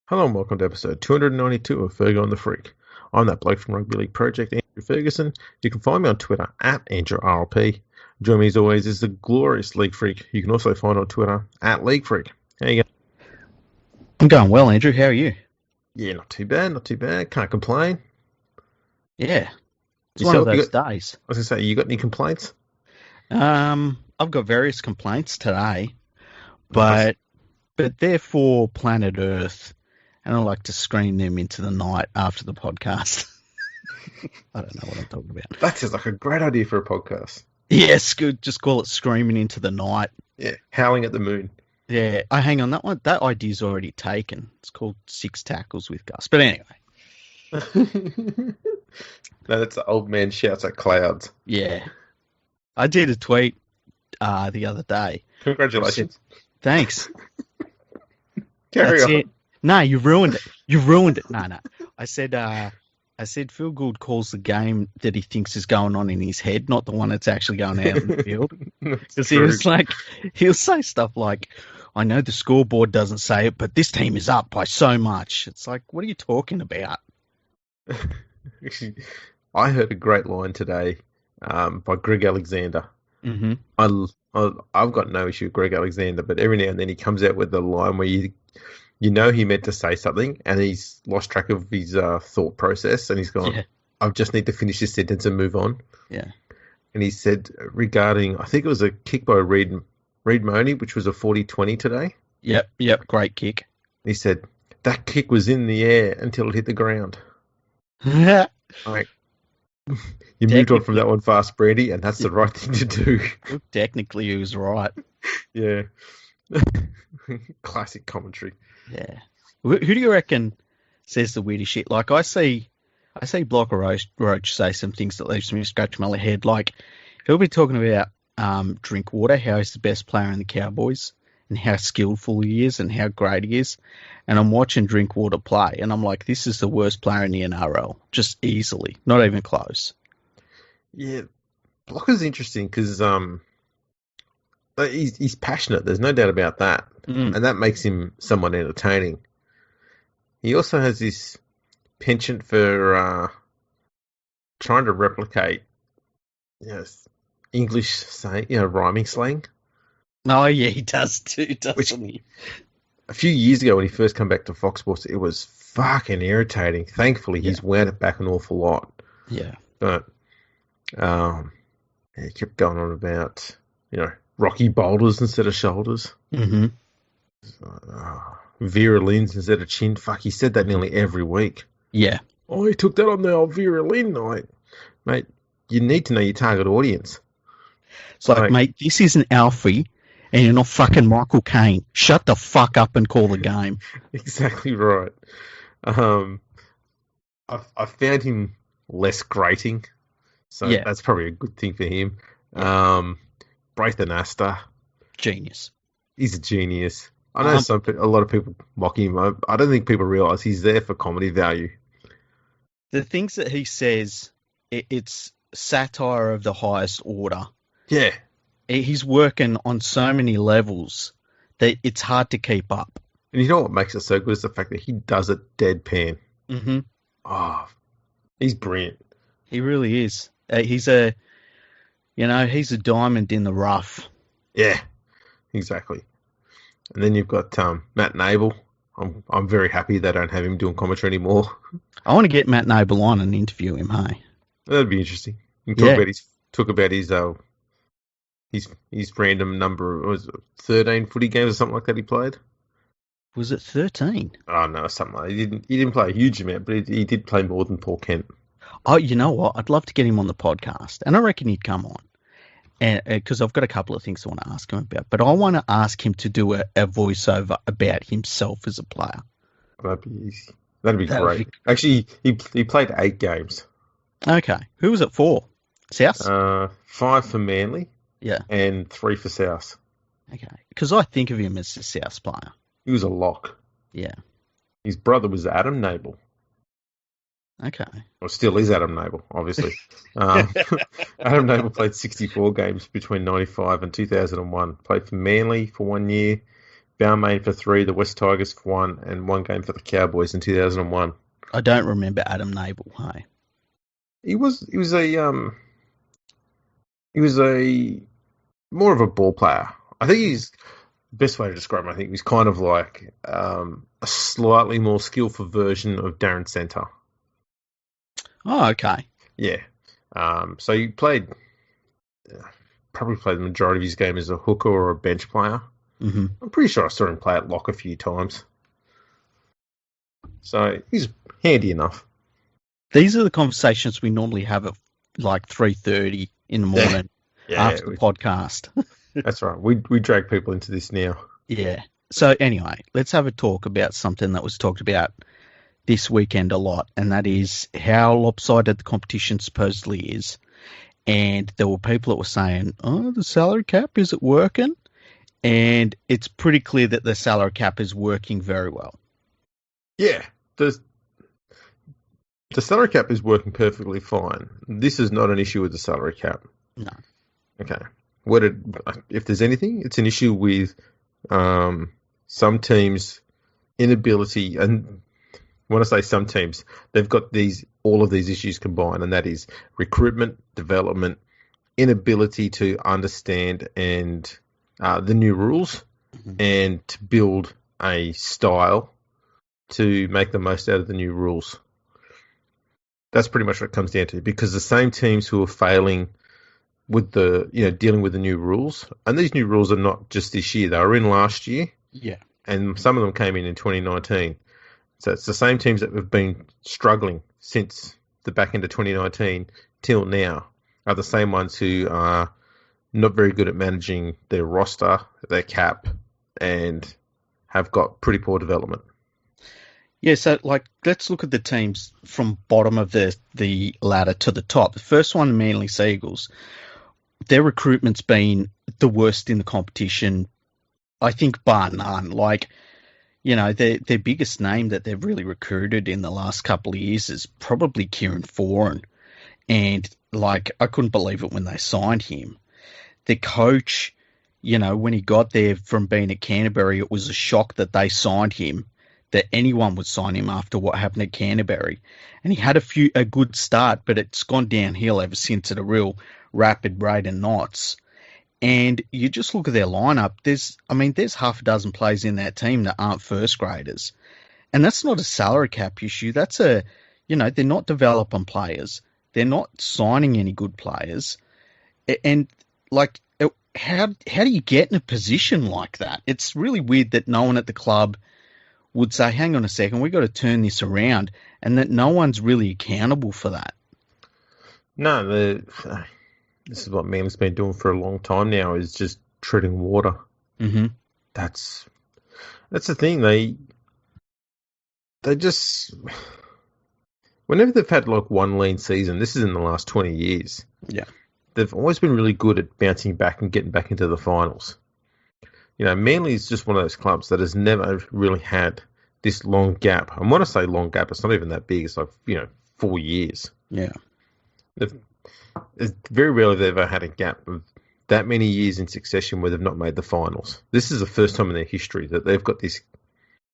Hello and welcome to episode 292 of Fergo and the Freak. I'm that bloke from Rugby League Project, Andrew Ferguson. You can find me on Twitter at AndrewRLP. Join me as always is the glorious League Freak. You can also find on Twitter at League Freak. How you going? I'm going well, Andrew. How are you? Yeah, not too bad, not too bad. Can't complain. Yeah, it's one Yourself, of those days. I was going to say, you got any complaints? I've got various complaints today, Nice. but they're for planet Earth, and I like to scream them into the night after the podcast. I don't know what I'm talking about. That sounds like a great idea for a podcast. Yes, good. Just call it screaming into the night. Yeah, howling at the moon. Yeah, I hang on that one. That idea's already taken. It's called Six Tackles with Gus. But anyway. No, that's the old man shouts at clouds. Yeah, I did a tweet the other day. Congratulations. Thanks. Carry That's on. it. No, you ruined it. You ruined it. No. I said Phil Gould calls the game that he thinks is going on in his head, not the one that's actually going out in the field. Because he'll say stuff like, I know the scoreboard doesn't say it, but this team is up by so much. It's like, what are you talking about? I heard a great line today by Greg Alexander. Mm-hmm. I've got no issue with Greg Alexander, but every now and then he comes out with a line where you know he meant to say something and he's lost track of his thought process and he's gone, Yeah. I just need to finish this sentence and move on. Yeah. And he said regarding, I think it was a kick by Reed Money, which was a 40-20 today. Yep. Great kick. He said, that kick was in the air until it hit the ground. Like, you moved on from that one fast, Brandy, and that's the right thing to do. Technically, he was right. Yeah. Classic commentary. Yeah. Who do you reckon says the weirdest shit? Like, I see Blocker Roach say some things that leaves me scratching my head. Like, he'll be talking about Drinkwater, how he's the best player in the Cowboys, and how skillful he is and how great he is. And I'm watching Drinkwater play, and I'm like, this is the worst player in the NRL, just easily, not even close. Yeah, Blocker's interesting because he's passionate. There's no doubt about that, and that makes him somewhat entertaining. He also has this penchant for trying to replicate, English saying, rhyming slang. Oh yeah, he does too, doesn't he? A few years ago when he first came back to Fox Sports, it was fucking irritating. Thankfully, he's wound it back an awful lot. Yeah. But he kept going on about, rocky boulders instead of shoulders. Mm-hmm. Vera Lynn's instead of chin. Fuck, he said that nearly every week. Yeah. Oh, he took that on the old Vera Lynn night. Mate, you need to know your target audience. It's like, mate, this isn't Alfie, and you're not fucking Michael Caine. Shut the fuck up and call the game. Exactly right. I found him less grating, so that's probably a good thing for him. Braithen Astor. Genius. He's a genius. I know a lot of people mock him. I don't think people realise he's there for comedy value. The things that he says, it's satire of the highest order. Yeah. He's working on so many levels that it's hard to keep up. And you know what makes it so good is the fact that he does it deadpan. Mm-hmm. Oh, he's brilliant. He really is. He's a diamond in the rough. Yeah, exactly. And then you've got Matt Nable. I'm very happy they don't have him doing commentary anymore. I want to get Matt Nable on and interview him. Hey, that'd be interesting. You talk about his random number. Was it 13 footy games or something like that he played? Was it 13? Oh no, something like that. He didn't play a huge amount, but he did play more than Paul Kent. Oh, you know what? I'd love to get him on the podcast, and I reckon he'd come on. And because I've got a couple of things I want to ask him about, but I want to ask him to do a voiceover about himself as a player. That'd be great. Actually, he played 8 games. Okay, who was it for? South? 5 for Manly. Yeah, and 3 for South. Okay, because I think of him as a South player. He was a lock. Yeah. His brother was Adam Nable. Okay. Well, still is Adam Nable, obviously. Adam Nable played 64 games between 95 and 2001. Played for Manly for 1 year, Balmain for 3, the West Tigers for 1, and 1 game for the Cowboys in 2001. I don't remember Adam Nabel. Hey, He was a more of a ball player. I think he's best way to describe him. I think he's kind of like a slightly more skillful version of Darren Center. oh okay, Yeah. So he probably played the majority of his game as a hooker or a bench player. mm-hmm. I'm pretty sure I saw him play at lock a few times. So he's handy enough. These are the conversations we normally have at like 3:30 in the morning after the podcast. That's right. We drag people into this now. Yeah. So anyway, let's have a talk about something that was talked about this weekend a lot, and that is how lopsided the competition supposedly is. And there were people that were saying, oh, the salary cap, is it working? And it's pretty clear that the salary cap is working very well. Yeah. The salary cap is working perfectly fine. This is not an issue with the salary cap. No. Okay. If there's anything, it's an issue with some teams' inability, and when I say some teams, they've got all of these issues combined, and that is recruitment, development, inability to understand the new rules, Mm-hmm. and to build a style to make the most out of the new rules. That's pretty much what it comes down to, because the same teams who are failing with dealing with the new rules, and these new rules are not just this year, they were in last year. Yeah. And some of them came in 2019. So it's the same teams that have been struggling since the back end of 2019 till now are the same ones who are not very good at managing their roster, their cap, and have got pretty poor development. Yeah, so let's look at the teams from bottom of the ladder to the top. The first one, Manly Seagulls, their recruitment's been the worst in the competition, I think, bar none. Their biggest name that they've really recruited in the last couple of years is probably Kieran Foran. And, I couldn't believe it when they signed him. The coach, when he got there from being at Canterbury, it was a shock that they signed him, that anyone would sign him after what happened at Canterbury. And he had a good start, but it's gone downhill ever since at a real rapid rate of knots. And you just look at their lineup, there's half a dozen players in that team that aren't first graders. And that's not a salary cap issue. That's they're not developing players. They're not signing any good players. And how do you get in a position like that? It's really weird that no one at the club would say, hang on a second, we've got to turn this around, and that no one's really accountable for that. No, this is what Manly's been doing for a long time now, is just treading water. Mm-hmm. That's the thing. They just, whenever they've had one lean season, this is in the last 20 years. Yeah. They've always been really good at bouncing back and getting back into the finals. Manly is just one of those clubs that has never really had this long gap. And when I say long gap, it's not even that big. It's 4 years. Yeah. It's very rarely they've ever had a gap of that many years in succession where they've not made the finals. This is the first time in their history that they've got this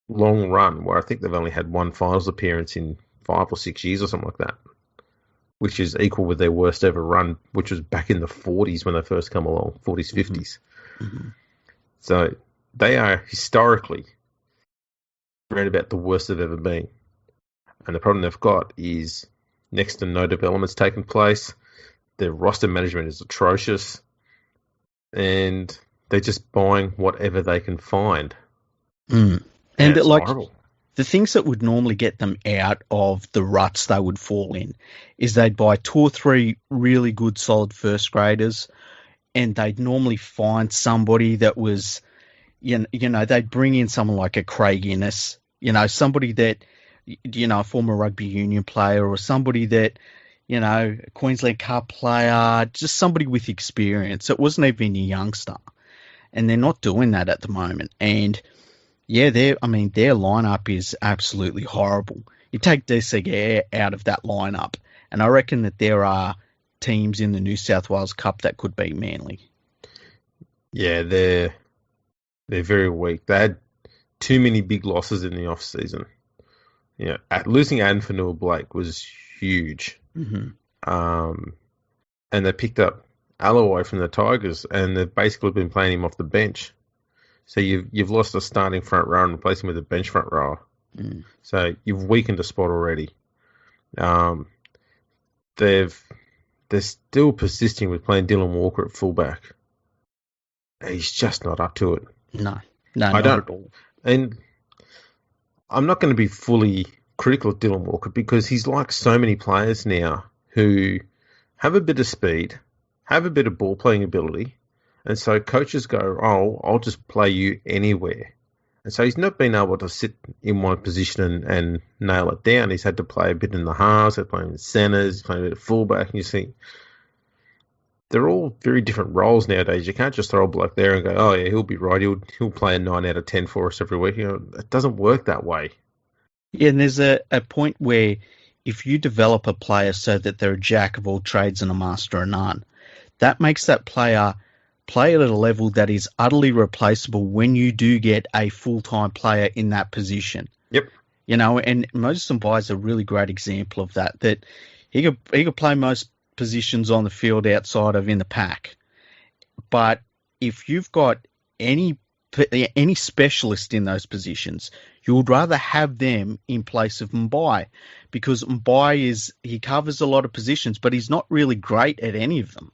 long run where I think they've only had one finals appearance in 5 or 6 years or something like that, which is equal with their worst ever run, which was back in the 40s when they first come along, 40s, 50s. Mm-hmm. So they are historically around about the worst they've ever been. And the problem they've got is next to no development's taken place. Their roster management is atrocious. And they're just buying whatever they can find. Mm. And it's horrible. The things that would normally get them out of the ruts they would fall in is they'd buy 2 or 3 really good solid first graders, and they'd normally find somebody that was, they'd bring in someone like a Craig Innes, somebody that, a former rugby union player, or somebody that, a Queensland Cup player, just somebody with experience. It wasn't even a youngster. And they're not doing that at the moment. And yeah, their lineup is absolutely horrible. You take DC out of that lineup, and I reckon that there are teams in the New South Wales Cup that could beat Manly. Yeah, their They're very weak. They had too many big losses in the off season. Losing Adam Fanua Blake was huge. And they picked up Alloway from the Tigers, and they've basically been playing him off the bench. So you've lost a starting front row and replaced him with a bench front rower. So you've weakened a spot already. They're still persisting with playing Dylan Walker at fullback. He's just not up to it. No, I don't. At all. And I'm not going to be fully critical of Dylan Walker because he's like so many players now who have a bit of speed, have a bit of ball playing ability, and so coaches go, "Oh, I'll just play you anywhere." And so he's not been able to sit in one position and nail it down. He's had to play a bit in the halves, he's playing in centres, he's playing a bit of fullback, and you see they're all very different roles nowadays. You can't just throw a bloke there and go, "Oh yeah, he'll be right. He'll play a 9 out of 10 for us every week." It doesn't work that way. Yeah, and there's a point where if you develop a player so that they're a jack of all trades and a master of none, that makes that player play at a level that is utterly replaceable when you do get a full-time player in that position. Yep. And Moses Mbye is a really great example of that he could play most positions on the field outside of in the pack. But if you've got any specialist in those positions, you would rather have them in place of Mbye, because Mbye he covers a lot of positions, but he's not really great at any of them.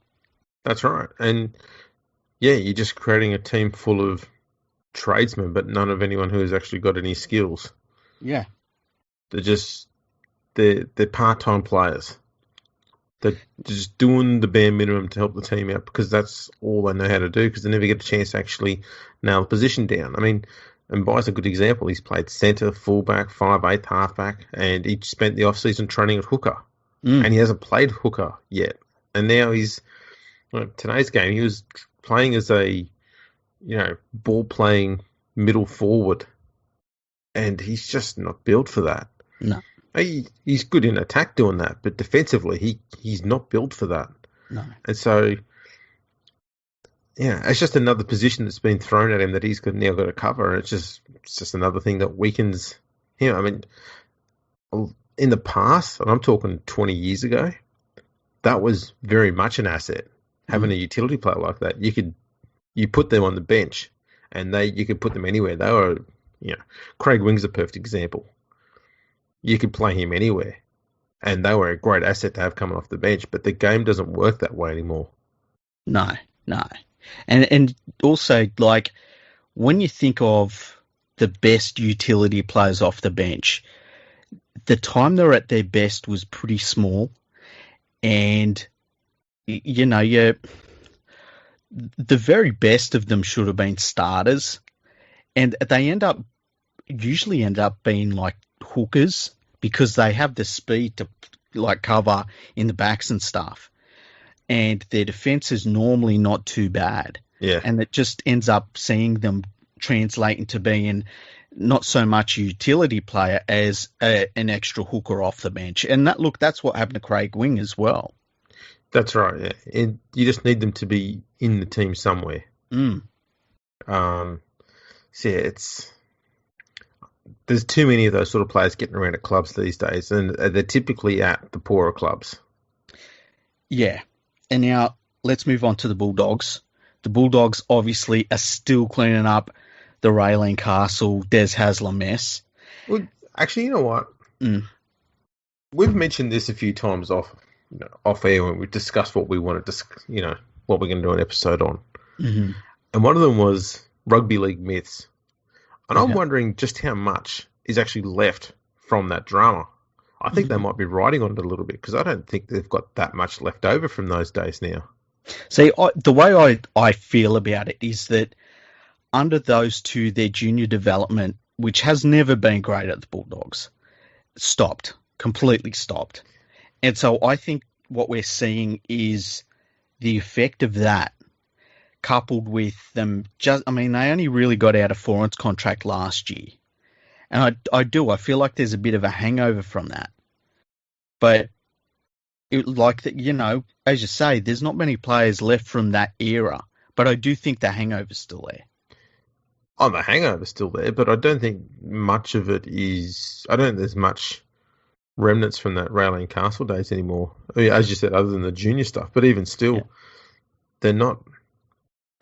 That's right. And yeah, you're just creating a team full of tradesmen, but none of anyone who has actually got any skills. Yeah. They're part-time players. They're just doing the bare minimum to help the team out because that's all they know how to do because they never get a chance to actually nail the position down. I mean, Mbye's a good example. He's played centre, fullback, 5'8", halfback, and he spent the off-season training at hooker. And he hasn't played hooker yet. And now today's game, he was playing as a, ball-playing middle forward. And he's just not built for that. No. He's good in attack doing that, but defensively, he's not built for that. No. And so, it's just another position that's been thrown at him that he's now got to cover. And it's just another thing that weakens him. I mean, in the past, and I'm talking 20 years ago, that was very much an asset. Having a utility player like that, you put them on the bench, and you could put them anywhere. They were, Craig Wing's a perfect example. You could play him anywhere, and they were a great asset to have coming off the bench. But the game doesn't work that way anymore. No, and also like when you think of the best utility players off the bench, the time they're at their best was pretty small, and the very best of them should have been starters, and they usually end up being like hookers because they have the speed to like cover in the backs and stuff, and their defense is normally not too bad. Yeah, and it just ends up seeing them translate into being not so much a utility player as an extra hooker off the bench. And that's what happened to Craig Wing as well. That's right. Yeah, and you just need them to be in the team somewhere. There's too many of those sort of players getting around at clubs these days, and they're typically at the poorer clubs. Yeah. And now let's move on to the Bulldogs. The Bulldogs obviously are still cleaning up the Raylene Castle, Des Hasler mess. Well, actually, you know what? We've mentioned this a few times off air when we discussed what we wanted to, what we're going to do an episode on. Mm-hmm. And one of them was rugby league myths. And I'm wondering just how much is actually left from that drama. I think they might be riding on it a little bit because I don't think they've got that much left over from those days now. See, the way I feel about it is that under those two, their junior development, which has never been great at the Bulldogs, completely stopped. And so I think what we're seeing is the effect of that, coupled with them they only really got out a 4-ounce contract last year. And I feel like there's a bit of a hangover from that. But as you say, there's not many players left from that era, but I do think the hangover's still there. on the hangover's still there, but I don't think much of it is. I don't think there's much remnants from that Raylene Castle days anymore. I mean, as you said, other than the junior stuff, but even still, they're not.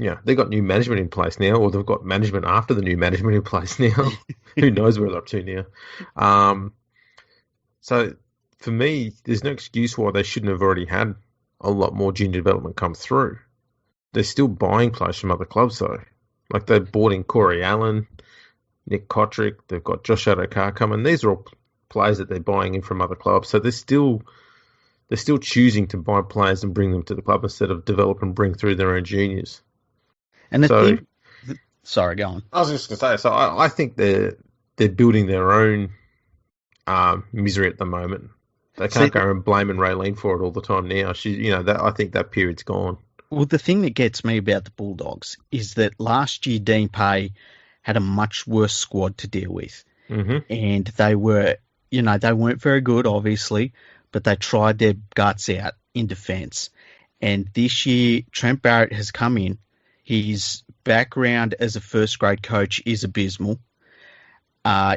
Yeah, they've got new management in place now, or they've got management after the new management in place now. Who knows where they're up to now? So for me, there's no excuse why they shouldn't have already had a lot more junior development come through. They're still buying players from other clubs, though. Like they bought in Corey Allen, Nick Kotrick, they've got Josh Adokar coming. These are all players that they're buying in from other clubs. So they're still choosing to buy players and bring them to the club instead of develop and bring through their own juniors. And sorry, go on. I was just going to say, so I think they're building their own misery at the moment. They can't go and blaming Raylene for it all the time now. I think that period's gone. Well, the thing that gets me about the Bulldogs is that last year Dean Pay had a much worse squad to deal with. Mm-hmm. And they weren't very good, obviously, but they tried their guts out in defence. And this year, Trent Barrett has come in. His background as a first-grade coach is abysmal.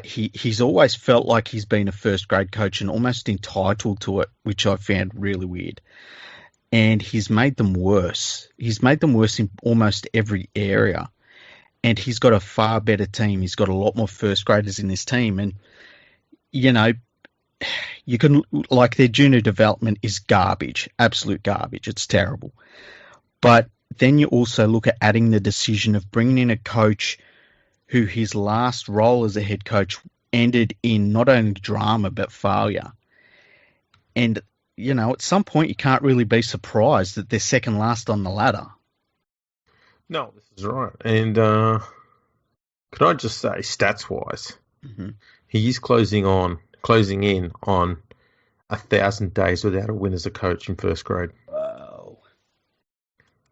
He's always felt like he's been a first-grade coach and almost entitled to it, which I found really weird. And he's made them worse. He's made them worse in almost every area. And he's got a far better team. He's got a lot more first graders in his team. And, you can, like, their junior development is garbage, absolute garbage. It's terrible. But then you also look at adding the decision of bringing in a coach who his last role as a head coach ended in not only drama but failure. And at some point you can't really be surprised that they're second last on the ladder. No, this is right. And could I just say, stats-wise, he is closing in on 1,000 days without a win as a coach in first grade. Wow.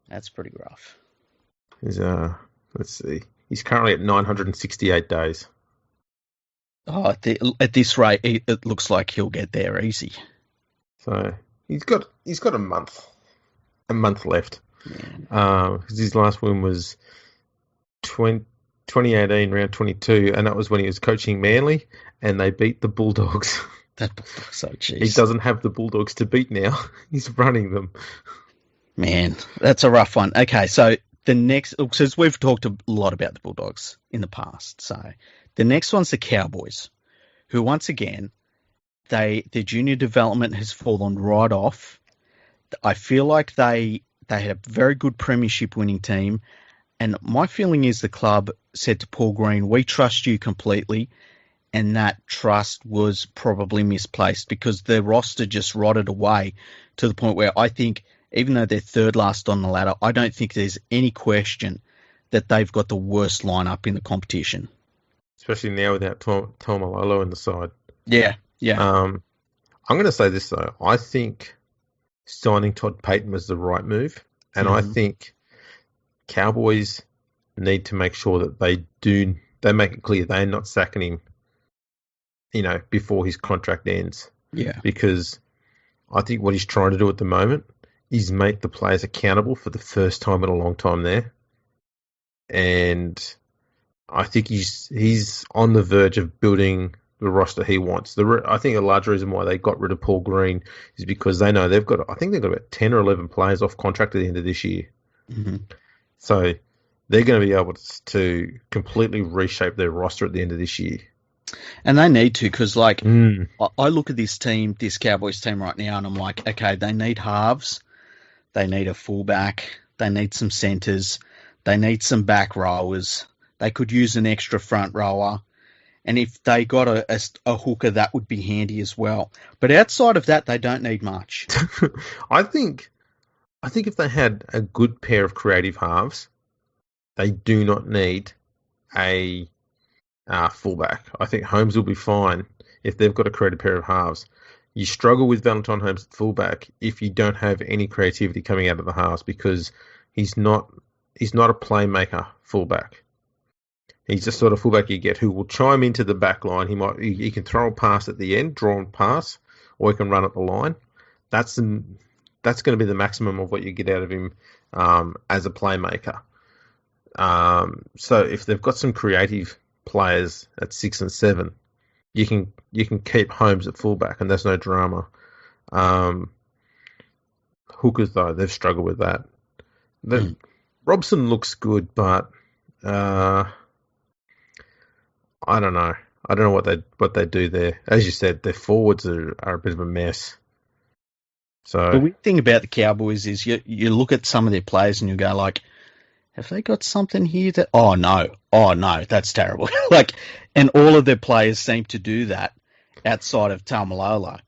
That's pretty rough. Let's see. He's currently at 968 days. Oh, at this rate, it looks like he'll get there easy. So he's got a month left. Because his last win was 2018 round 22, and that was when he was coaching Manly, and they beat the Bulldogs. That Bulldogs, so jeez. He doesn't have the Bulldogs to beat now. He's running them. Man, that's a rough one. Okay, so the next, because we've talked a lot about the Bulldogs in the past, so the next one's the Cowboys, who once again, their junior development has fallen right off. I feel like they had a very good premiership winning team, and my feeling is the club said to Paul Green, "We trust you completely," and that trust was probably misplaced because their roster just rotted away to the point where I think, even though they're third last on the ladder, I don't think there's any question that they've got the worst lineup in the competition. Especially now without Tom Malolo in the side. Yeah. I'm going to say this, though. I think signing Todd Payton was the right move, and I think Cowboys need to make sure that they make it clear they're not sacking him, before his contract ends. Yeah. Because I think what he's trying to do at the moment is make the players accountable for the first time in a long time there. And I think he's on the verge of building the roster he wants. I think a large reason why they got rid of Paul Green is because they know they've got about 10 or 11 players off contract at the end of this year. Mm-hmm. So they're going to be able to completely reshape their roster at the end of this year. And they need to, because I look at this team, this Cowboys team right now, and I'm like, okay, they need halves, they need a fullback, they need some centres, they need some back rowers, they could use an extra front rower. And if they got a hooker, that would be handy as well. But outside of that, they don't need much. I think if they had a good pair of creative halves, they do not need a fullback. I think Holmes will be fine if they've got a creative pair of halves. You struggle with Valentine Holmes at fullback if you don't have any creativity coming out of the halves because he's not a playmaker fullback. He's the sort of fullback you get who will chime into the back line. He can throw a pass at the end, drawn pass, or he can run at the line. That's going to be the maximum of what you get out of him as a playmaker. So if they've got some creative players at 6 and 7, you can keep Holmes at fullback, and there's no drama. Hookers though, they've struggled with that. Robson looks good, but I don't know. I don't know what they do there. As you said, their forwards are a bit of a mess. So the weird thing about the Cowboys is you look at some of their players and you go like, have they got something here that? Oh no, that's terrible. And all of their players seem to do that outside of Taumalolo.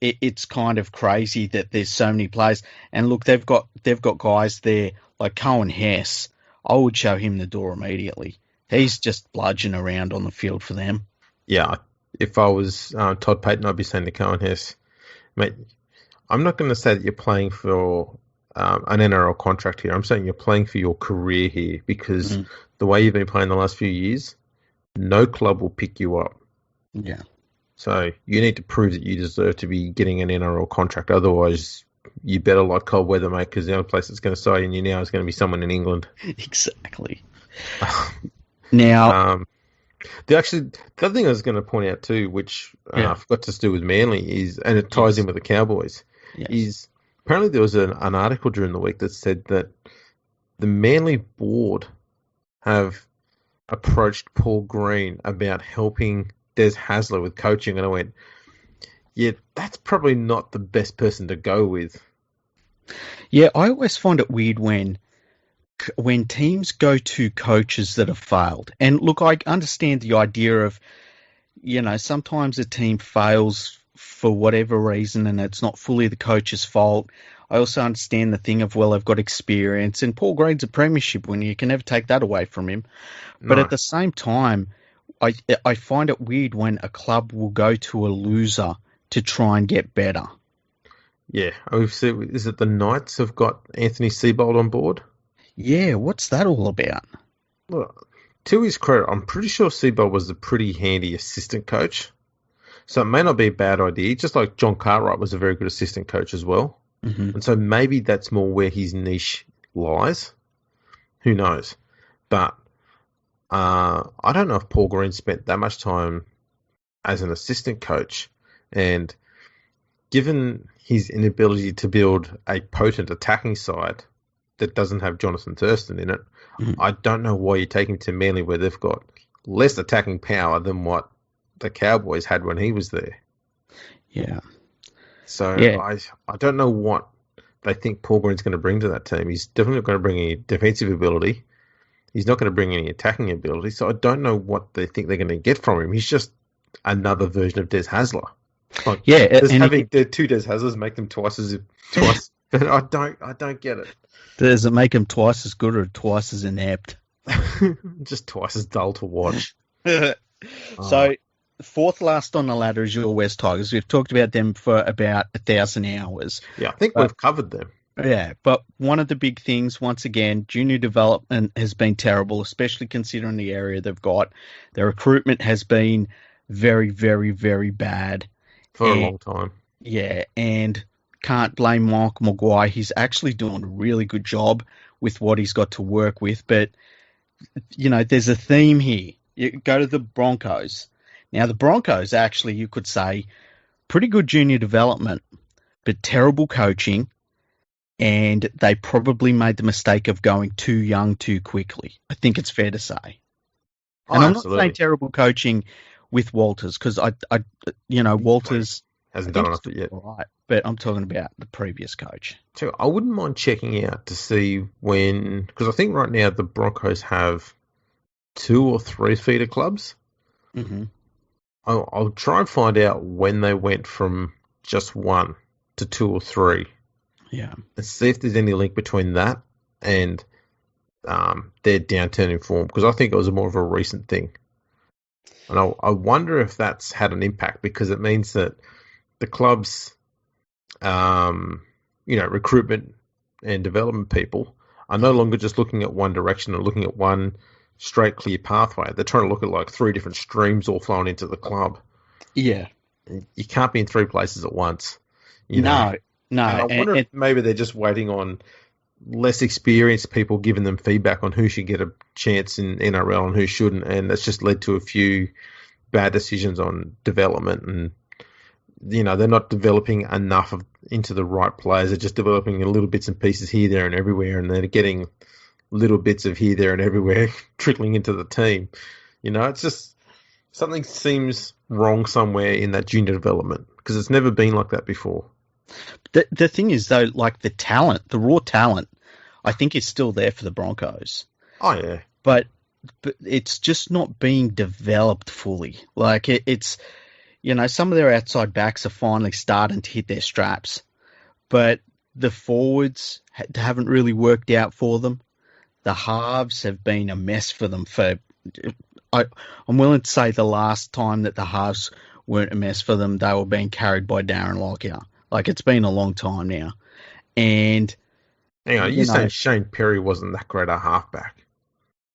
It's kind of crazy that there's so many players. And look, they've got guys there like Cohen Hess. I would show him the door immediately. He's just bludgeoning around on the field for them. Yeah, if I was Todd Payton, I'd be saying to Cohen Hess, mate, I'm not going to say that you're playing for an NRL contract here. I'm saying you're playing for your career here because the way you've been playing the last few years, no club will pick you up. Yeah. So you need to prove that you deserve to be getting an NRL contract. Otherwise, you better like cold weather, mate, because the only place that's going to sign you now is going to be someone in England. Exactly. Now, the other thing I was going to point out too, which I forgot to do with Manly, is, and it ties in with the Cowboys, is apparently there was an article during the week that said that the Manly board have approached Paul Green about helping Des Hasler with coaching, and I went, yeah, that's probably not the best person to go with. Yeah, I always find it weird when teams go to coaches that have failed. And look, I understand the idea of, sometimes a team fails for whatever reason and it's not fully the coach's fault. I also understand the thing of, well, they've got experience, and Paul Green's a premiership winner. You can never take that away from him. But at the same time, I find it weird when a club will go to a loser to try and get better. Yeah. Is it the Knights have got Anthony Seibold on board? Yeah, what's that all about? Well, to his credit, I'm pretty sure Seibold was a pretty handy assistant coach. So it may not be a bad idea, just like John Cartwright was a very good assistant coach as well. Mm-hmm. And so maybe that's more where his niche lies. Who knows? But I don't know if Paul Green spent that much time as an assistant coach. And given his inability to build a potent attacking side that doesn't have Jonathan Thurston in it, I don't know why you take him to Manly where they've got less attacking power than what the Cowboys had when he was there. Yeah. So I don't know what they think Paul Green's going to bring to that team. He's definitely not going to bring any defensive ability. He's not going to bring any attacking ability. So I don't know what they think they're going to get from him. He's just another version of Des Hasler. Like, having two Des Haslers make them twice. I don't get it. Does it make him twice as good or twice as inept? Just twice as dull to watch. So, fourth last on the ladder is your West Tigers. We've talked about them for about 1,000 hours. Yeah, I think we've covered them. Yeah, but one of the big things, once again, junior development has been terrible, especially considering the area they've got. Their recruitment has been very, very, very bad. For a long time. Yeah, and can't blame Mark Maguire. He's actually doing a really good job with what he's got to work with. But, there's a theme here. You go to the Broncos. Now, the Broncos actually, you could say, pretty good junior development, but terrible coaching. And they probably made the mistake of going too young too quickly. I think it's fair to say. And I'm not saying terrible coaching with Walters, because Walters hasn't done enough yet. Right, but I'm talking about the previous coach. So I wouldn't mind checking out to see because I think right now the Broncos have 2 or 3 feeder clubs. Mm-hmm. I'll try and find out when they went from just 1 to 2 or 3. Yeah, and see if there's any link between that and their downturn in form, because I think it was more of a recent thing. And I wonder if that's had an impact, because it means that the club's, recruitment and development people are no longer just looking at one direction or looking at one straight, clear pathway. They're trying to look at like 3 different streams all flowing into the club. Yeah. You can't be in 3 places at once. No. And I wonder if maybe they're just waiting on less experienced people giving them feedback on who should get a chance in NRL and who shouldn't, and that's just led to a few bad decisions on development. And they're not developing enough into the right players. They're just developing in little bits and pieces here, there, and everywhere, and they're getting little bits of here, there, and everywhere trickling into the team. It's just something seems wrong somewhere in that junior development because it's never been like that before. The thing is, though, like the talent, the raw talent, I think is still there for the Broncos. Oh, yeah. But it's just not being developed fully. Like, it's, some of their outside backs are finally starting to hit their straps. But the forwards haven't really worked out for them. The halves have been a mess for them I'm willing to say the last time that the halves weren't a mess for them, they were being carried by Darren Lockyer. Like, it's been a long time now. And hang on, you're saying Shane Perry wasn't that great a halfback?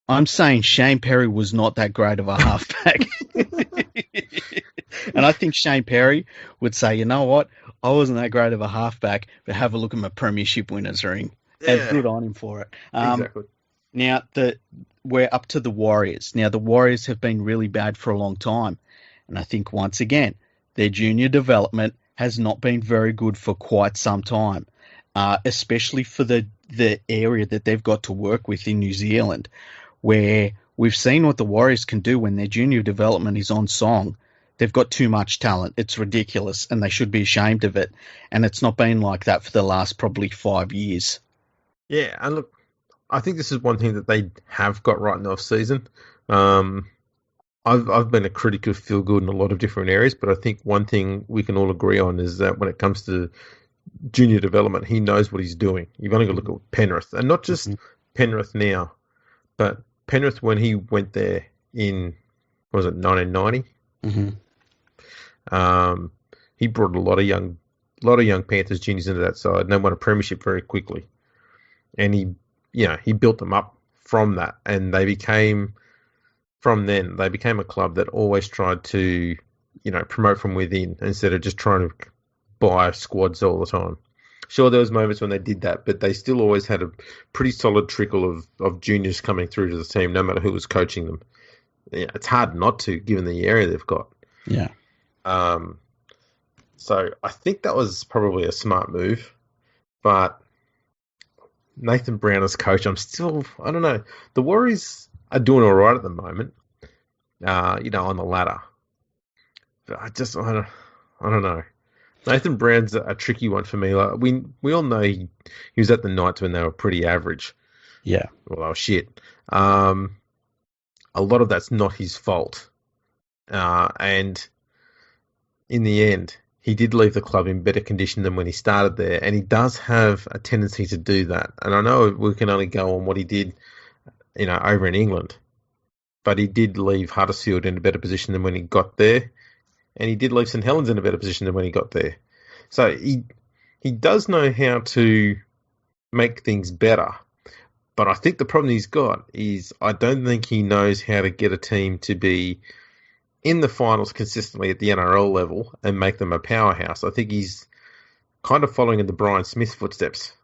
I'm saying Shane Perry was not that great of a halfback. And I think Shane Perry would say, you know what? I wasn't that great of a halfback, but have a look at my premiership winners ring. Yeah. And good on him for it. Exactly. Now, we're up to the Warriors. Now, the Warriors have been really bad for a long time. And I think, once again, their junior development has not been very good for quite some time, especially for the area that they've got to work with in New Zealand, where we've seen what the Warriors can do when their junior development is on song. They've got too much talent. It's ridiculous, and they should be ashamed of it. And it's not been like that for the last probably 5 years. Yeah, and look, I think this is one thing that they have got right in the off-season. I've been a critic of Phil Good in a lot of different areas, but I think one thing we can all agree on is that when it comes to junior development, he knows what he's doing. You've only got to look at Penrith, and not just Penrith now, but Penrith when he went there in, what was it, 1990? He brought a lot of young Panthers juniors into that side, and they won a premiership very quickly. And he built them up from that, and they became a club that always tried to, promote from within instead of just trying to buy squads all the time. Sure, there was moments when they did that, but they still always had a pretty solid trickle of juniors coming through to the team, no matter who was coaching them. Yeah, it's hard not to, given the area they've got. Yeah. So I think that was probably a smart move, but Nathan Brown as coach, I don't know. The Warriors are doing all right at the moment, on the ladder. But I don't know. Nathan Brown's a tricky one for me. Like we all know he was at the Knights when they were pretty average. Yeah. Well, they were shit. A lot of that's not his fault. And in the end, he did leave the club in better condition than when he started there, and he does have a tendency to do that. And I know we can only go on what he did, over in England, but he did leave Huddersfield in a better position than when he got there, and he did leave St Helens in a better position than when he got there. So he does know how to make things better, but I think the problem he's got is I don't think he knows how to get a team to be in the finals consistently at the NRL level and make them a powerhouse. I think he's kind of following in the Brian Smith footsteps.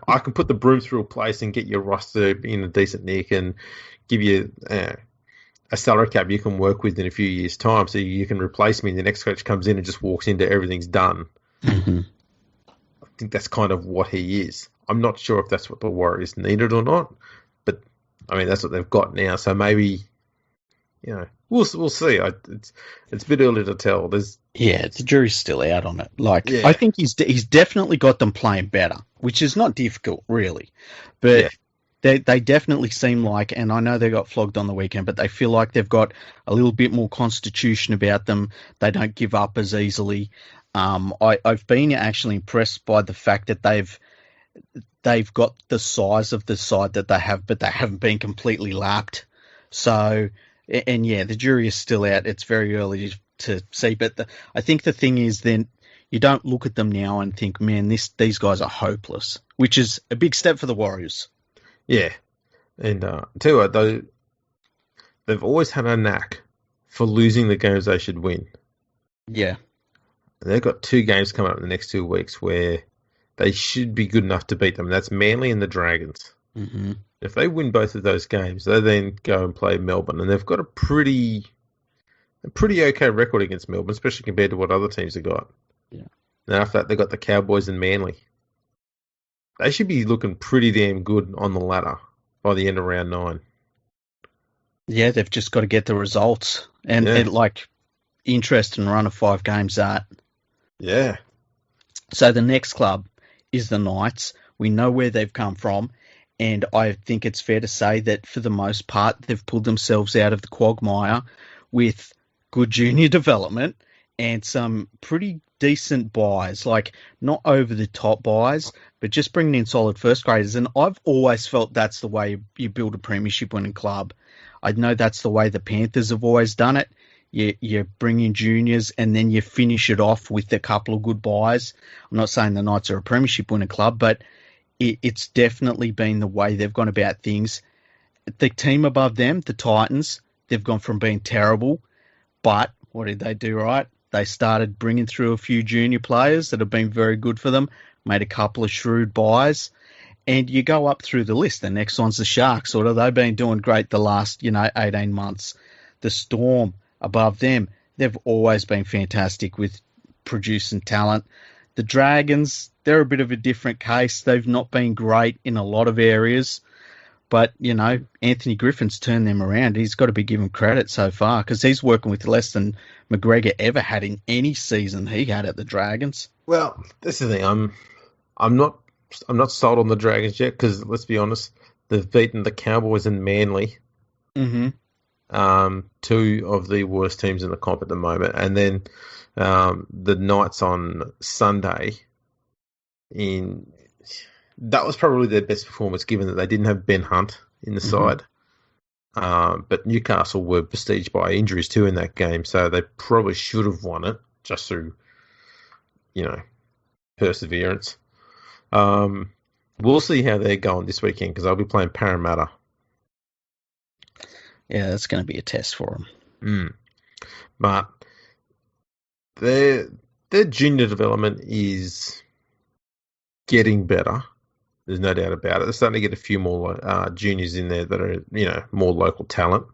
I can put the broom through a place and get your roster in a decent nick and give you a salary cap you can work with in a few years' time so you can replace me and the next coach comes in and just walks into everything's done. Mm-hmm. I think that's kind of what he is. I'm not sure if that's what the Warriors needed or not, but, that's what they've got now. So maybe, we'll see. It's a bit early to tell. The jury's still out on it. I think he's definitely got them playing better, which is not difficult, really. But they definitely seem like, and I know they got flogged on the weekend, but they feel like they've got a little bit more constitution about them. They don't give up as easily. I've been actually impressed by the fact that they've got the size of the side that they have, but they haven't been completely lapped. So, and the jury is still out. It's very early to see, but I think the thing is then you don't look at them now and think, man, these guys are hopeless, which is a big step for the Warriors. Yeah, and tell you what, though, they've always had a knack for losing the games they should win. Yeah. And they've got 2 games coming up in the next 2 weeks where they should be good enough to beat them. That's Manly and the Dragons. Mm-hmm. If they win both of those games, they then go and play Melbourne, and they've got a pretty okay record against Melbourne, especially compared to what other teams have got. Yeah. And after that, they've got the Cowboys and Manly. They should be looking pretty damn good on the ladder by the end of round 9. Yeah, they've just got to get the results. And interest and run of 5 games that. Yeah. So the next club is the Knights. We know where they've come from. And I think it's fair to say that for the most part, they've pulled themselves out of the quagmire with good junior development and some pretty decent buys, like not over the top buys, but just bringing in solid first graders. And I've always felt that's the way you build a premiership winning club. I know that's the way the Panthers have always done it. You bring in juniors and then you finish it off with a couple of good buys. I'm not saying the Knights are a premiership winning club, but it's definitely been the way they've gone about things. The team above them, the Titans, they've gone from being terrible, but what did they do right? They started bringing through a few junior players that have been very good for them, made a couple of shrewd buys, and you go up through the list. The next one's the Sharks. Sort of, they've been doing great the last 18 months. The Storm above them, they've always been fantastic with producing talent. The Dragons, they're a bit of a different case. They've not been great in a lot of areas. But, Anthony Griffin's turned them around. He's got to be given credit so far because he's working with less than McGregor ever had in any season he had at the Dragons. Well, that's the thing. I'm not sold on the Dragons yet because, let's be honest, they've beaten the Cowboys and Manly. Mm-hmm. 2 of the worst teams in the comp at the moment. And then the Knights on Sunday, that was probably their best performance given that they didn't have Ben Hunt in the side. But Newcastle were besieged by injuries too in that game, so they probably should have won it just through, perseverance. We'll see how they're going this weekend because they'll be playing Parramatta. Yeah, that's going to be a test for them. But their junior development is getting better. There's no doubt about it. They're starting to get a few more juniors in there that are, more local talent.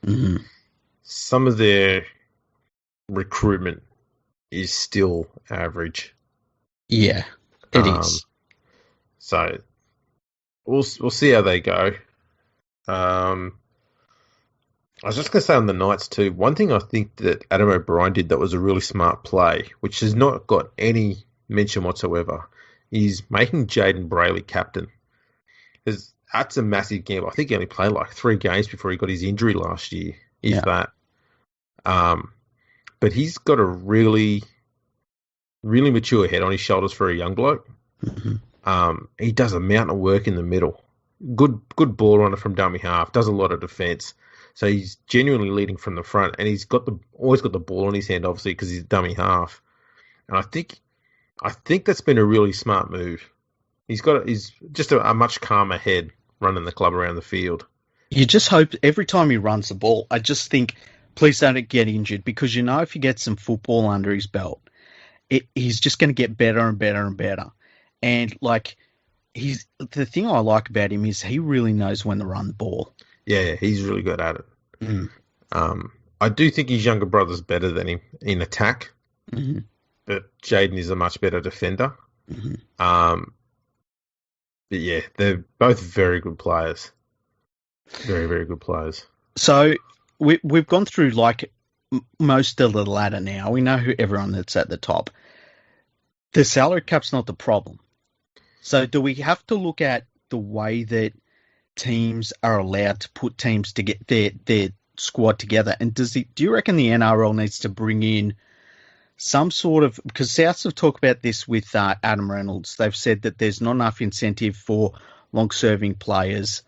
Mm-hmm. Some of their recruitment is still average. Yeah, it is. So we'll see how they go. I was just going to say on the Knights too, one thing I think that Adam O'Brien did that was a really smart play, which has not got any mention whatsoever, is making Jaden Brayley captain. That's a massive gamble. I think he only played like 3 games before he got his injury last year, that. But he's got a really, really mature head on his shoulders for a young bloke. Mm-hmm. He does a mountain of work in the middle. Good ball runner from dummy half, does a lot of defence. So he's genuinely leading from the front, and he's always got the ball in his hand, obviously, because he's dummy half. And I think that's been a really smart move. He's just a much calmer head running the club around the field. You just hope every time he runs the ball, I just think, please don't get injured, because if he gets some football under his belt, he's just going to get better and better and better. And the thing I like about him is he really knows when to run the ball. Yeah, he's really good at it. Mm. I do think his younger brother's better than him in attack, but Jaden is a much better defender. But yeah, they're both very good players. Very, very good players. So we've gone through most of the ladder now. We know who everyone that's at the top. The salary cap's not the problem. So do we have to look at the way that teams are allowed to put teams to get their squad together? And do you reckon the NRL needs to bring in some sort of, because Souths have talked about this with Adam Reynolds. They've said that there's not enough incentive for long-serving players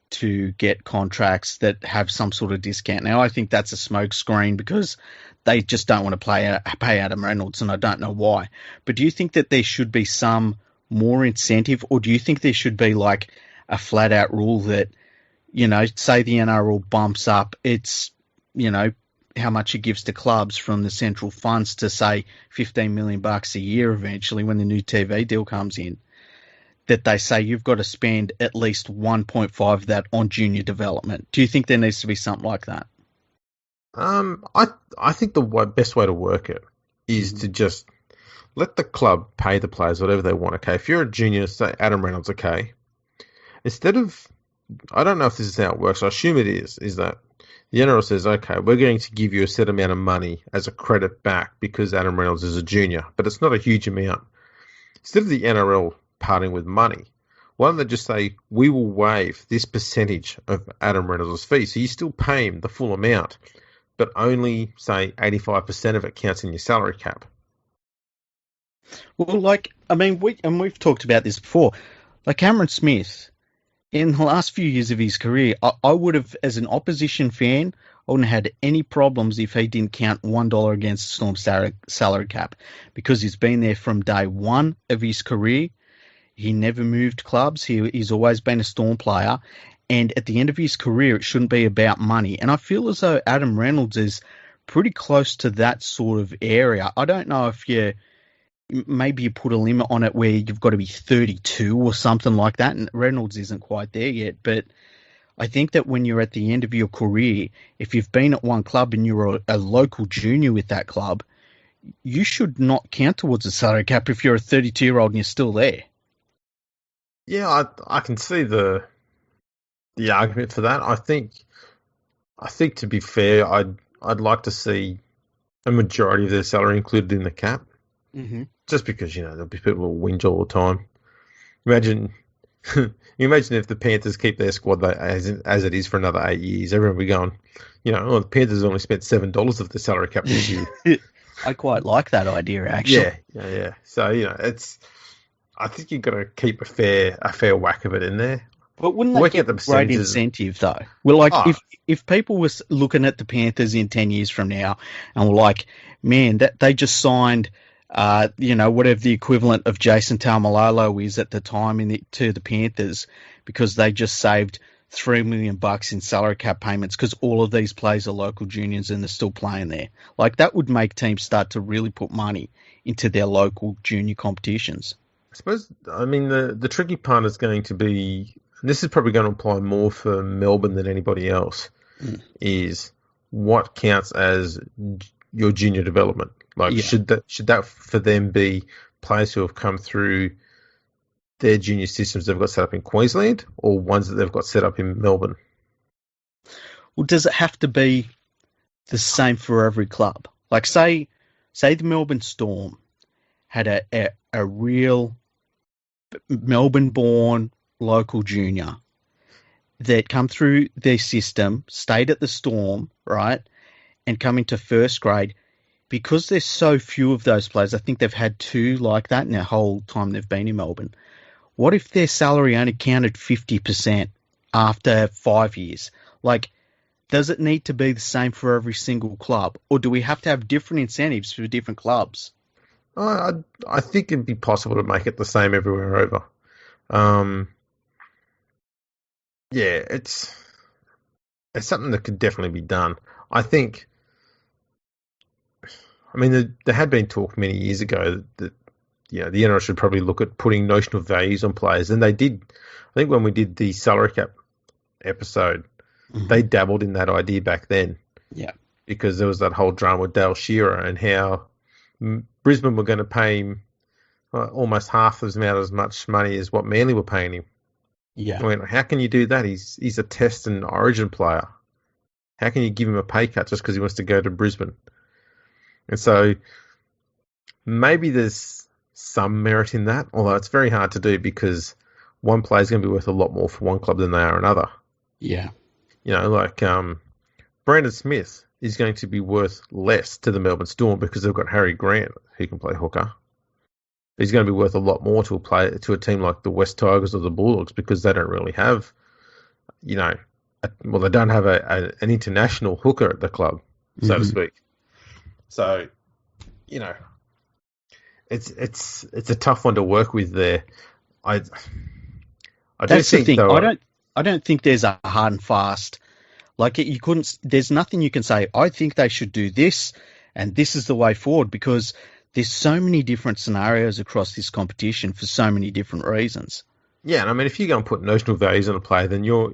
to get contracts that have some sort of discount. Now, I think that's a smokescreen because they just don't want to pay Adam Reynolds, and I don't know why. But do you think that there should be some more incentive, or do you think there should be a flat-out rule that, say the NRL bumps up its, how much it gives to clubs from the central funds to, say, $15 million a year eventually when the new TV deal comes in? that they say you've got to spend at least 1.5 of that on junior development. Do you think there needs to be something like that? I think the best way to work it is to just let the club pay the players whatever they want. Okay, if you're a junior, say Adam Reynolds, okay, instead of, I don't know if this is how it works. I assume it is that the NRL says, okay, we're going to give you a set amount of money as a credit back because Adam Reynolds is a junior, but it's not a huge amount. Instead of the NRL parting with money, why don't they just say, we will waive this percentage of Adam Reynolds' fee, so you still pay him the full amount, but only, say, 85% of it counts in your salary cap. Well, we've talked about this before. Like Cameron Smith, in the last few years of his career, I would have, as an opposition fan, I wouldn't have had any problems if he didn't count $1 against the Storm salary cap, because he's been there from day one of his career. He never moved clubs. He's always been a Storm player. And at the end of his career, it shouldn't be about money. And I feel as though Adam Reynolds is pretty close to that sort of area. I don't know if maybe you put a limit on it where you've got to be 32 or something like that. And Reynolds isn't quite there yet. But I think that when you're at the end of your career, if you've been at one club and you're a local junior with that club, you should not count towards the salary cap if you're a 32-year-old and you're still there. Yeah, I can see the argument for that. I think to be fair, I'd like to see a majority of their salary included in the cap, just because there'll be people who whinge all the time. Imagine if the Panthers keep their squad as it is for another 8 years. Everyone will be going, the Panthers only spent $7 of the salary cap this year. I quite like that idea, actually. Yeah. So I think you've got to keep a fair whack of it in there. But wouldn't that get a great incentive, though? Well, if people were looking at the Panthers in 10 years from now and were like, man, that they just signed, whatever the equivalent of Jason Taumalolo is at the time to the Panthers, because they just saved $3 million in salary cap payments because all of these players are local juniors and they're still playing there. Like, that would make teams start to really put money into their local junior competitions. I suppose, the tricky part is going to be, and this is probably going to apply more for Melbourne than anybody else, is what counts as your junior development. Should that for them be players who have come through their junior systems they've got set up in Queensland, or ones that they've got set up in Melbourne? Well, does it have to be the same for every club? Like, say the Melbourne Storm had a real Melbourne-born local junior that come through their system, stayed at the Storm, right, and come into first grade. Because there's so few of those players, I think they've had 2 like that in the whole time they've been in Melbourne. What if their salary only counted 50% after 5 years? Like, does it need to be the same for every single club? Or do we have to have different incentives for different clubs? I think it'd be possible to make it the same everywhere over. It's something that could definitely be done. I think, there had been talk many years ago that the NRL should probably look at putting notional values on players, and they did. I think when we did the salary cap episode, they dabbled in that idea back then. Yeah, because there was that whole drama with Dale Shearer and how Brisbane were going to pay him almost half as much money as what Manly were paying him. Yeah. How can you do that? He's a Test and Origin player. How can you give him a pay cut just because he wants to go to Brisbane? And so maybe there's some merit in that, although it's very hard to do because one player is going to be worth a lot more for one club than they are another. Yeah. Brandon Smith is going to be worth less to the Melbourne Storm because they've got Harry Grant who can play hooker. He's going to be worth a lot more to a team like the West Tigers or the Bulldogs because they don't really have, they don't have an international hooker at the club, so to speak. So, it's a tough one to work with there. That's the thing. I don't think there's a hard and fast. Like, there's nothing you can say, I think they should do this, and this is the way forward, because there's so many different scenarios across this competition for so many different reasons. Yeah, and I mean, if you go and put notional values on a player, then you're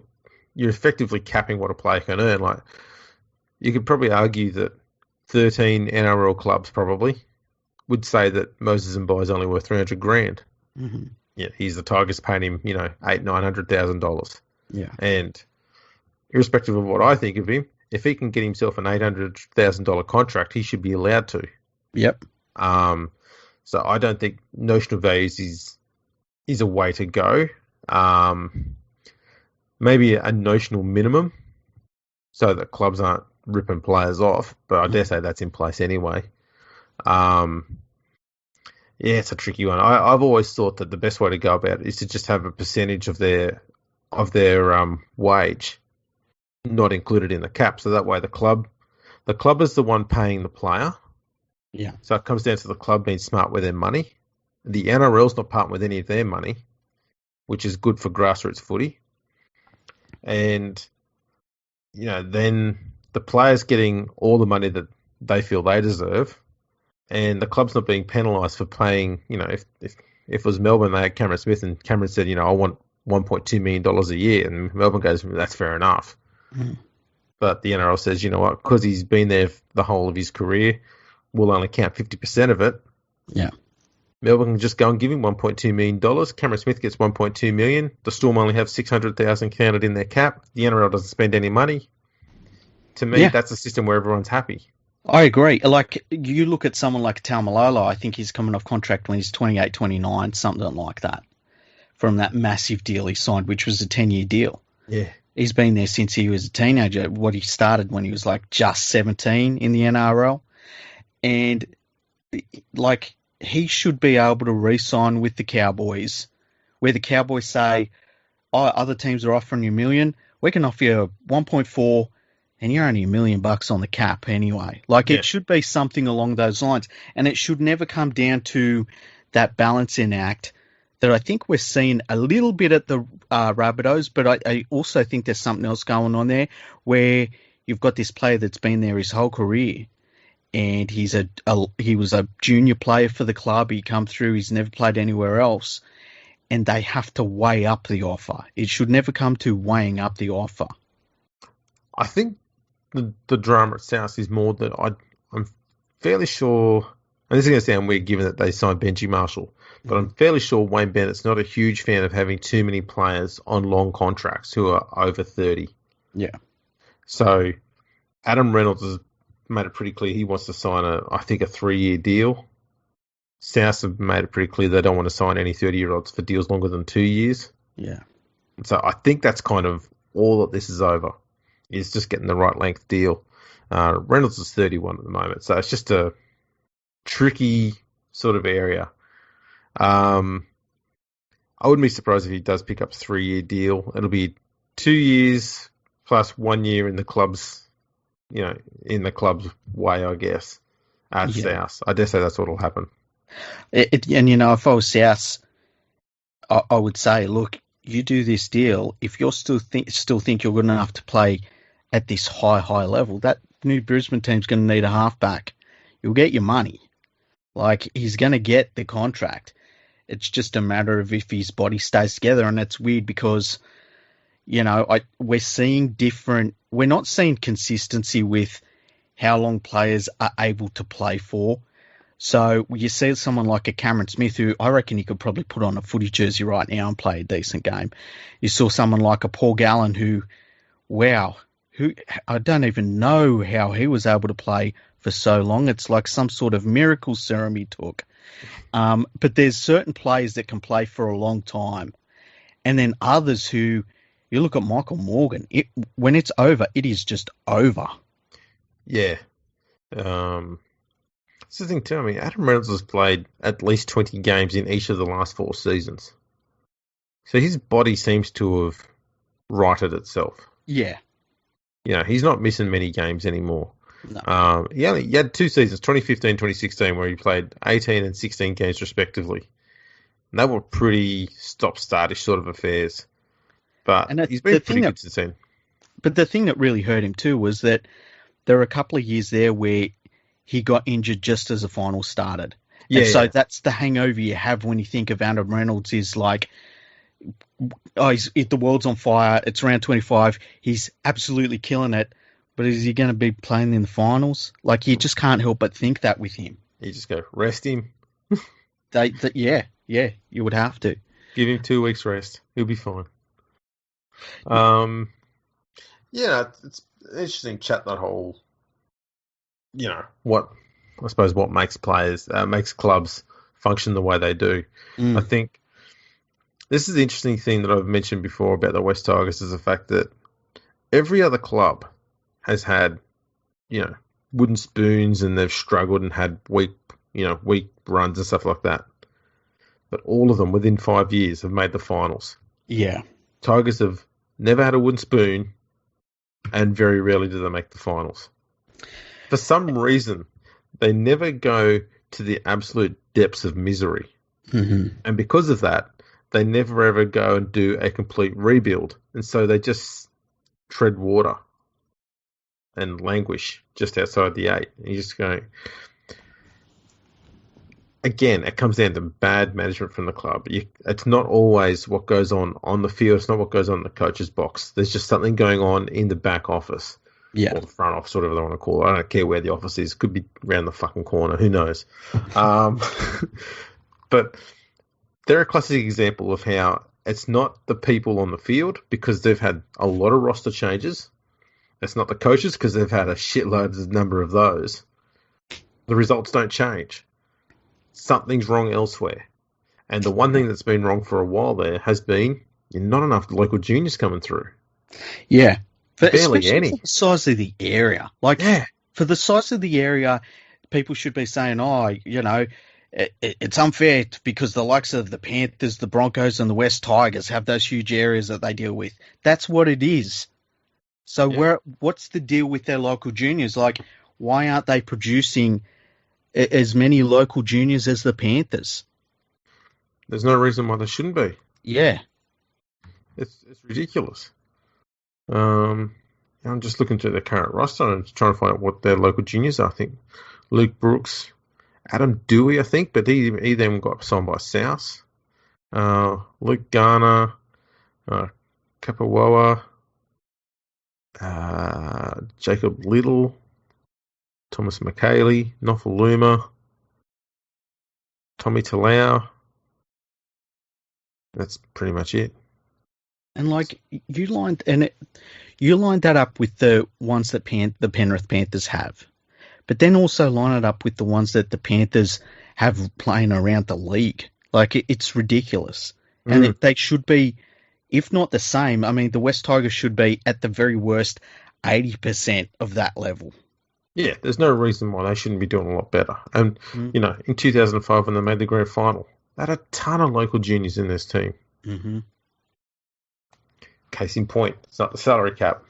effectively capping what a player can earn. Like, you could probably argue that 13 NRL clubs probably would say that Moses and is only worth 300 grand. Mm-hmm. Yeah, he's the Tigers paying him, $800,000-$900,000, Yeah. and irrespective of what I think of him, if he can get himself an $800,000 contract, he should be allowed to. Yep. So I don't think notional values is a way to go. Maybe a notional minimum, so that clubs aren't ripping players off, but I dare say that's in place anyway. Yeah, it's a tricky one. I've always thought that the best way to go about it is to just have a percentage of their wage not included in the cap, so that way the club is the one paying the player. Yeah. So it comes down to the club being smart with their money. The NRL's not parting with any of their money, which is good for grassroots footy. And then the players getting all the money that they feel they deserve, and the club's not being penalised for paying. If it was Melbourne, they had Cameron Smith, and Cameron said, I want $1.2 million a year, and Melbourne goes, that's fair enough. Mm. But the NRL says, you know what, because he's been there the whole of his career, we'll only count 50% of it. Yeah. Melbourne can just go and give him $1.2 million. Cameron Smith gets $1.2 million. The Storm only have $600,000 counted in their cap. The NRL doesn't spend any money. To me, that's a system where everyone's happy. I agree. Like, you look at someone like Taumalolo, I think he's coming off contract when he's 28, 29, something like that, from that massive deal he signed, which was a 10-year deal. Yeah. He's been there since he was a teenager. He started when he was like just 17 in the NRL. And like, he should be able to re-sign with the Cowboys, where the Cowboys say, other teams are offering you $1 million. We can offer you 1.4, and you're only $1 million on the cap anyway. Like, it should be something along those lines. And it should never come down to that balancing act that I think we're seeing a little bit at the Rabbitohs, but I also think there's something else going on there where you've got this player that's been there his whole career, and he was a junior player for the club. He come through. He's never played anywhere else, and they have to weigh up the offer. It should never come to weighing up the offer. I think the drama at South is more that I'm fairly sure, and this is going to sound weird given that they signed Benji Marshall, but I'm fairly sure Wayne Bennett's not a huge fan of having too many players on long contracts who are over 30. Yeah. So Adam Reynolds has made it pretty clear he wants to sign a 3-year deal. South have made it pretty clear they don't want to sign any 30-year-olds for deals longer than 2 years. Yeah. So I think that's kind of all that this is over, is just getting the right length deal. Reynolds is 31 at the moment, so it's just a tricky sort of area. I wouldn't be surprised if he does pick up a 3-year deal. It'll be 2 years plus 1 year in the club's, way, I guess, at South. I dare say that's what will happen. And if I was South, I would say, look, you do this deal. If you're still think you're good enough to play at this high level, that new Brisbane team's going to need a halfback. You'll get your money. Like, he's going to get the contract. It's just a matter of if his body stays together, and that's weird because, we're seeing different. We're not seeing consistency with how long players are able to play for. So you see someone like a Cameron Smith, who I reckon he could probably put on a footy jersey right now and play a decent game. You saw someone like a Paul Gallen who I don't even know how he was able to play for so long. It's like some sort of miracle serum he took. But there's certain players that can play for a long time. And then others who, you look at Michael Morgan, when it's over, it is just over. Yeah. It's the thing too. I mean, Adam Reynolds has played at least 20 games in each of the last 4 seasons. So his body seems to have righted itself. Yeah. He's not missing many games anymore. No. He had 2 seasons, 2015, 2016, where he played 18 and 16 games respectively. And they were pretty stop-startish sort of affairs. But he's been pretty good since then. But the thing that really hurt him too was that there were a couple of years there where he got injured just as the final started. So that's the hangover you have when you think of Adam Reynolds, is like, the world's on fire. It's round 25. He's absolutely killing it. But is he going to be playing in the finals? Like, you just can't help but think that with him. You just go, rest him. Yeah, you would have to. Give him 2 weeks rest. He'll be fine. It's an interesting chat, that whole, what makes makes clubs function the way they do. I think this is the interesting thing that I've mentioned before about the West Tigers, is the fact that every other club has had, wooden spoons, and they've struggled and had weak runs and stuff like that. But all of them within 5 years have made the finals. Yeah. Tigers have never had a wooden spoon, and very rarely do they make the finals. For some reason, they never go to the absolute depths of misery. Mm-hmm. And because of that, they never ever go and do a complete rebuild. And so they just tread water and languish just outside the 8. And you just go... Again, it comes down to bad management from the club. It's not always what goes on the field. It's not what goes on in the coach's box. There's just something going on in the back office. Yeah. Or the front office, whatever they want to call it. I don't care where the office is. Could be around the fucking corner. Who knows? But they're a classic example of how it's not the people on the field, because they've had a lot of roster changes. It's not the coaches, because they've had a shitload number of those. The results don't change. Something's wrong elsewhere. And the one thing that's been wrong for a while there has been not enough local juniors coming through. Yeah. Barely any. For the size of the area. For the size of the area, people should be saying, it's unfair because the likes of the Panthers, the Broncos, and the West Tigers have those huge areas that they deal with. That's what it is. So what's the deal with their local juniors? Like, why aren't they producing as many local juniors as the Panthers? There's no reason why they shouldn't be. Yeah. It's ridiculous. I'm just looking through their current roster and trying to find out what their local juniors are. I think Luke Brooks, Adam Dewey, I think, but he then got signed by South. Luke Garner, Kapawoa, Jacob Little, Thomas McKaylee, Nofaluma, Tommy Talau. That's pretty much it. And you lined that up with the ones that the Penrith Panthers have, but then also line it up with the ones that the Panthers have playing around the league. It's ridiculous, and they should be, if not the same. I mean, the West Tigers should be at the very worst 80% of that level. Yeah, there's no reason why they shouldn't be doing a lot better. And, in 2005 when they made the grand final, they had a ton of local juniors in this team. Mm-hmm. Case in point, it's not the salary cap.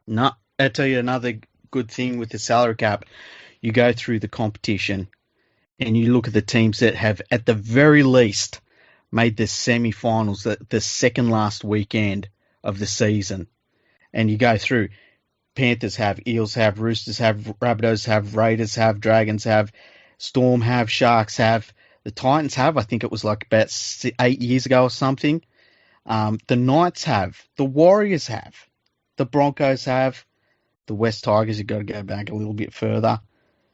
No, I'll tell you another good thing with the salary cap. You go through the competition and you look at the teams that have, at the very least, made the semi-finals, the second last weekend of the season. And you go through... Panthers have, Eels have, Roosters have, Rabbitohs have, Raiders have, Dragons have, Storm have, Sharks have, the Titans have, I think it was about 8 years ago or something. The Knights have, the Warriors have, the Broncos have, the West Tigers, you've got to go back a little bit further.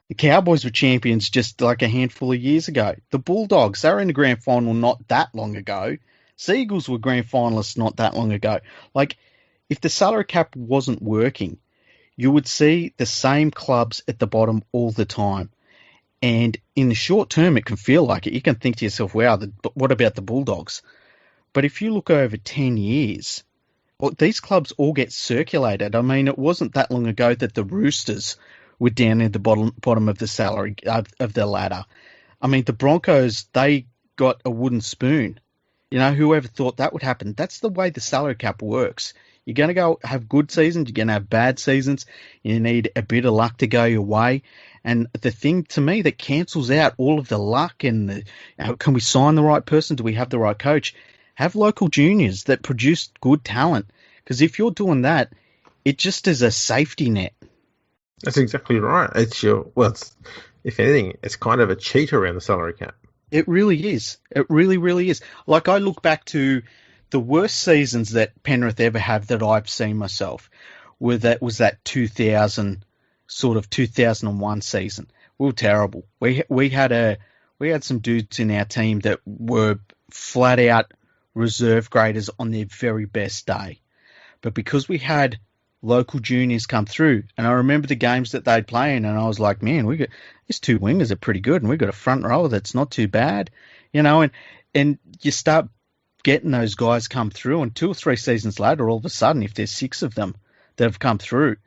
The Cowboys were champions just like a handful of years ago. The Bulldogs, they were in the grand final not that long ago. Seagulls were grand finalists not that long ago. If the salary cap wasn't working, you would see the same clubs at the bottom all the time. And in the short term, it can feel like it. You can think to yourself, wow, what about the Bulldogs? But if you look over 10 years, these clubs all get circulated. I mean, it wasn't that long ago that the Roosters were down at the bottom of the salary of the ladder. I mean, the Broncos, they got a wooden spoon. Whoever thought that would happen? That's the way the salary cap works. You're going to go have good seasons. You're going to have bad seasons. You need a bit of luck to go your way. And the thing to me that cancels out all of the luck and can we sign the right person? Do we have the right coach? Have local juniors that produce good talent. Because if you're doing that, it just is a safety net. That's exactly right. If anything, it's kind of a cheat around the salary cap. It really is. It really, really is. I look back to the worst seasons that Penrith ever have that I've seen myself was that 2001 season. We were terrible. We had some dudes in our team that were flat out reserve graders on their very best day. But because we had local juniors come through, and I remember the games that they'd play in, and I was like, man, these two wingers are pretty good, and we've got a front row that's not too bad, and you start getting those guys come through, and 2 or 3 seasons later, all of a sudden, if there's 6 of them that have come through,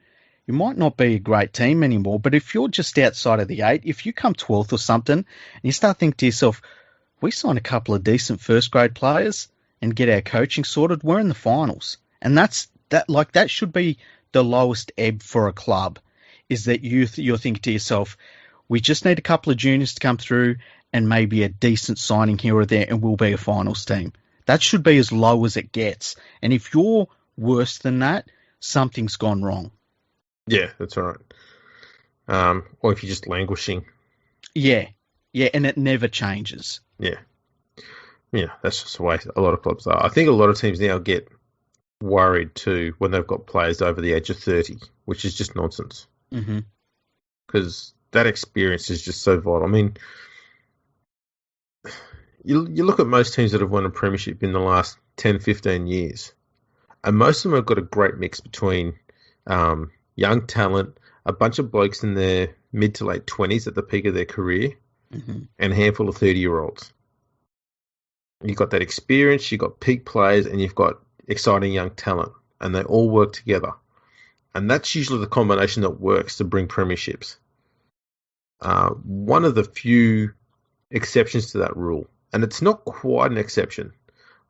you might not be a great team anymore, but if you're just outside of the 8, if you come 12th or something, and you start thinking to yourself, we sign a couple of decent first-grade players and get our coaching sorted, we're in the finals. And that should be the lowest ebb for a club, is that you're thinking to yourself, we just need a couple of juniors to come through and maybe a decent signing here or there, and we'll be a finals team. That should be as low as it gets. And if you're worse than that, something's gone wrong. Yeah, that's all right. Or if you're just languishing. Yeah, and it never changes. Yeah, that's just the way a lot of clubs are. I think a lot of teams now get worried too when they've got players over the age of 30, which is just nonsense. Because that experience is just so vital. I mean, you look at most teams that have won a premiership in the last 10, 15 years, and most of them have got a great mix between young talent, a bunch of blokes in their mid to late 20s at the peak of their career, and a handful of 30-year-olds. You've got that experience, you've got peak players, and you've got exciting young talent, and they all work together. And that's usually the combination that works to bring premierships. One of the few exceptions to that rule, and it's not quite an exception,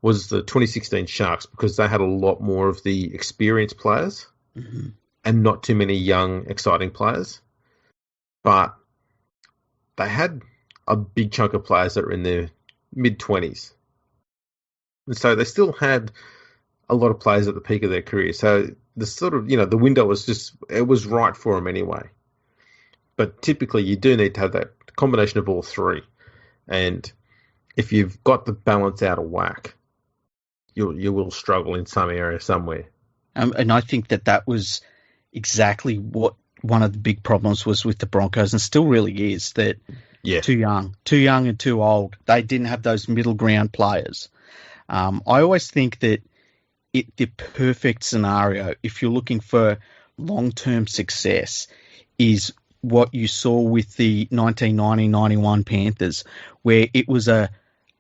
was the 2016 Sharks, because they had a lot more of the experienced players and not too many young, exciting players. But they had a big chunk of players that were in their mid-20s. And so they still had a lot of players at the peak of their career. So the sort of, the window was it was right for them anyway. But typically you do need to have that combination of all three. And if you've got the balance out of whack, you will struggle in some area somewhere. And I think that was exactly what one of the big problems was with the Broncos, and still really is, that too young and too old. They didn't have those middle ground players. I always think that the perfect scenario, if you're looking for long-term success, is what you saw with the 1990-91 Panthers, where it was a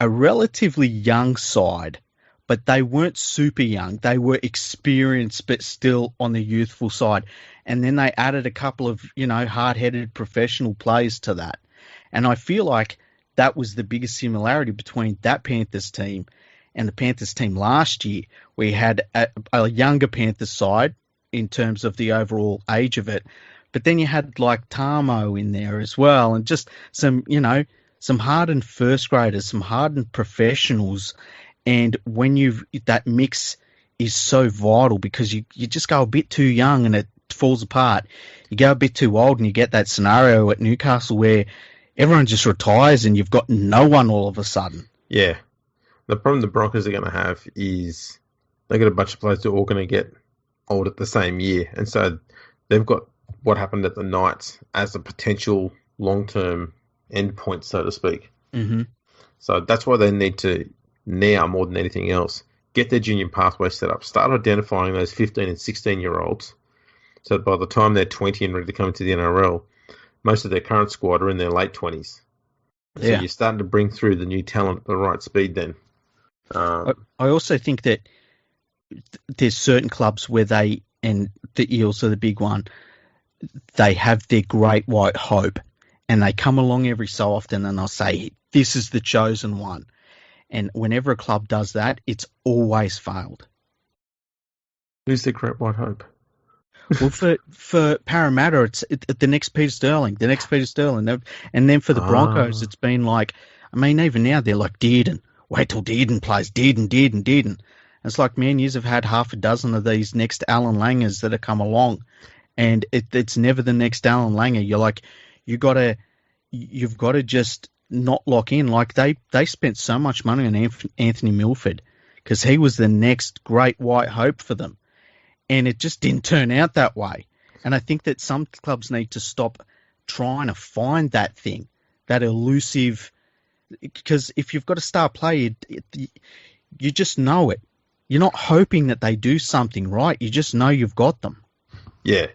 relatively young side, but they weren't super young. They were experienced, but still on the youthful side. And then they added a couple of, hard-headed professional players to that. And I feel like that was the biggest similarity between that Panthers team and the Panthers team last year. We had a younger Panthers side in terms of the overall age of it. But then you had like Tamo in there as well, and just some hardened first graders, some hardened professionals. And when that mix is so vital, because you just go a bit too young and it falls apart. You go a bit too old and you get that scenario at Newcastle where everyone just retires and you've got no one all of a sudden. Yeah. The problem the Broncos are going to have is they've got a bunch of players that are all going to get old at the same year. And so they've got what happened at the Knights as a potential long-term endpoint, so to speak. Mm-hmm. So that's why they need to, now more than anything else, get their junior pathway set up. Start identifying those 15 and 16-year-olds. So by the time they're 20 and ready to come into the NRL, most of their current squad are in their late 20s. So you're starting to bring through the new talent at the right speed then. I also think that there's certain clubs where they, and the Eels are the big one, they have their great white hope, and they come along every so often and they'll say, this is the chosen one. And whenever a club does that, it's always failed. Who's the great white hope? Well, for Parramatta, it's the next Peter Sterling. And then for the Broncos, it's been like, even now they're like Dearden. Wait till Dearden plays. Dearden. And it's like, man, yous have had half a dozen of these next Alan Langers that have come along, and it's never the next Alan Langer. You're like, you've got to just not lock in. Like they spent so much money on Anthony Milford, because he was the next great white hope for them. And it just didn't turn out that way. And I think that some clubs need to stop trying to find that thing, that elusive, because if you've got a star player, you just know it. You're not hoping that they do something right. You just know you've got them. Yeah.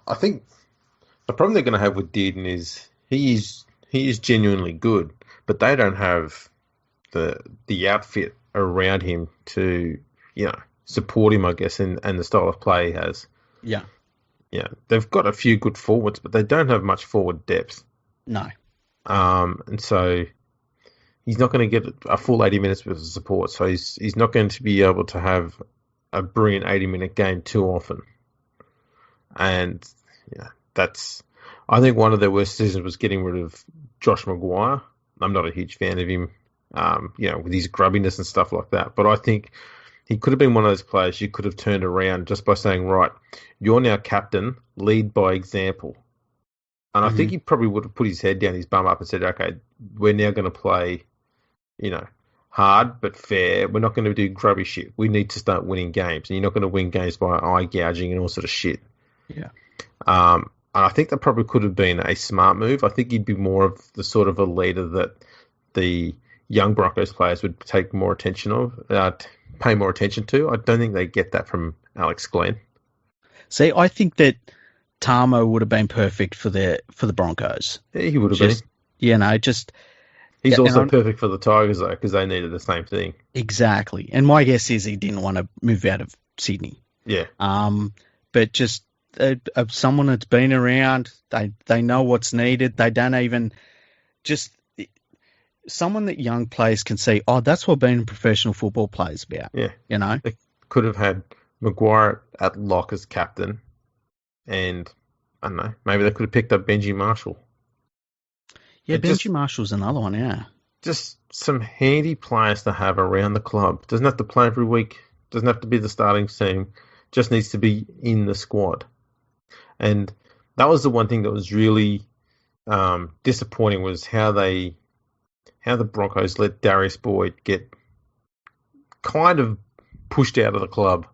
I think the problem they're going to have with Dearden is he is genuinely good, but they don't have the outfit around him to, support him, I guess, and the style of play he has. Yeah. Yeah. They've got a few good forwards, but they don't have much forward depth. No. And so he's not going to get a full 80 minutes worth of support, so he's not going to be able to have a brilliant 80-minute game too often. And I think one of their worst decisions was getting rid of Josh Maguire. I'm not a huge fan of him, with his grubbiness and stuff like that. But I think he could have been one of those players you could have turned around just by saying, right, you're now captain, lead by example. And I think he probably would have put his head down, his bum up and said, okay, we're now going to play, hard but fair. We're not going to do grubby shit. We need to start winning games. And you're not going to win games by eye gouging and all sort of shit. Yeah. And I think that probably could have been a smart move. I think he'd be more of the sort of a leader that the young Broncos players would take more attention pay more attention to. I don't think they get that from Alex Glenn. See, I think that Tamo would have been perfect for the Broncos. Yeah, he would have been. He's also perfect for the Tigers, though, because they needed the same thing. Exactly. And my guess is he didn't want to move out of Sydney. Yeah. But just someone that's been around, they know what's needed. They don't even just someone that young players can see. Oh, that's what being a professional football player is about. Yeah. They could have had Maguire at lock as captain, and I don't know, maybe they could have picked up Benji Marshall. Yeah, Benji Marshall's another one. Yeah. Just some handy players to have around the club. Doesn't have to play every week. Doesn't have to be the starting team. Just needs to be in the squad. And that was the one thing that was really disappointing was how the Broncos let Darius Boyd get kind of pushed out of the club.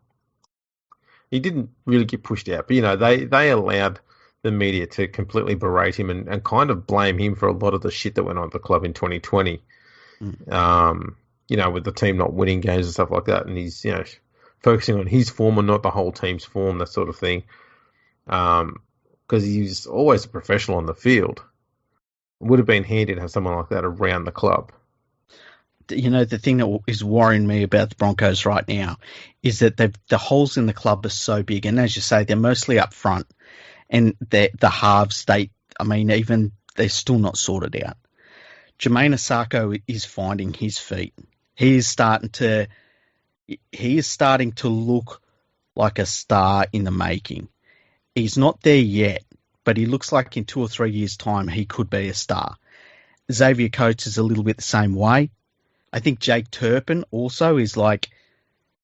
He didn't really get pushed out, but they allowed the media to completely berate him and kind of blame him for a lot of the shit that went on at the club in 2020. With the team not winning games and stuff like that, and he's focusing on his form and not the whole team's form, that sort of thing. Because he's always a professional on the field. It would have been handy to have someone like that around the club. The thing that is worrying me about the Broncos right now is that the holes in the club are so big, and as you say, they're mostly up front, and the halves, they're still not sorted out. Jermaine Asako is finding his feet. He is starting to look like a star in the making. He's not there yet, but he looks like in 2 or 3 years' time he could be a star. Xavier Coates is a little bit the same way. I think Jake Turpin also is like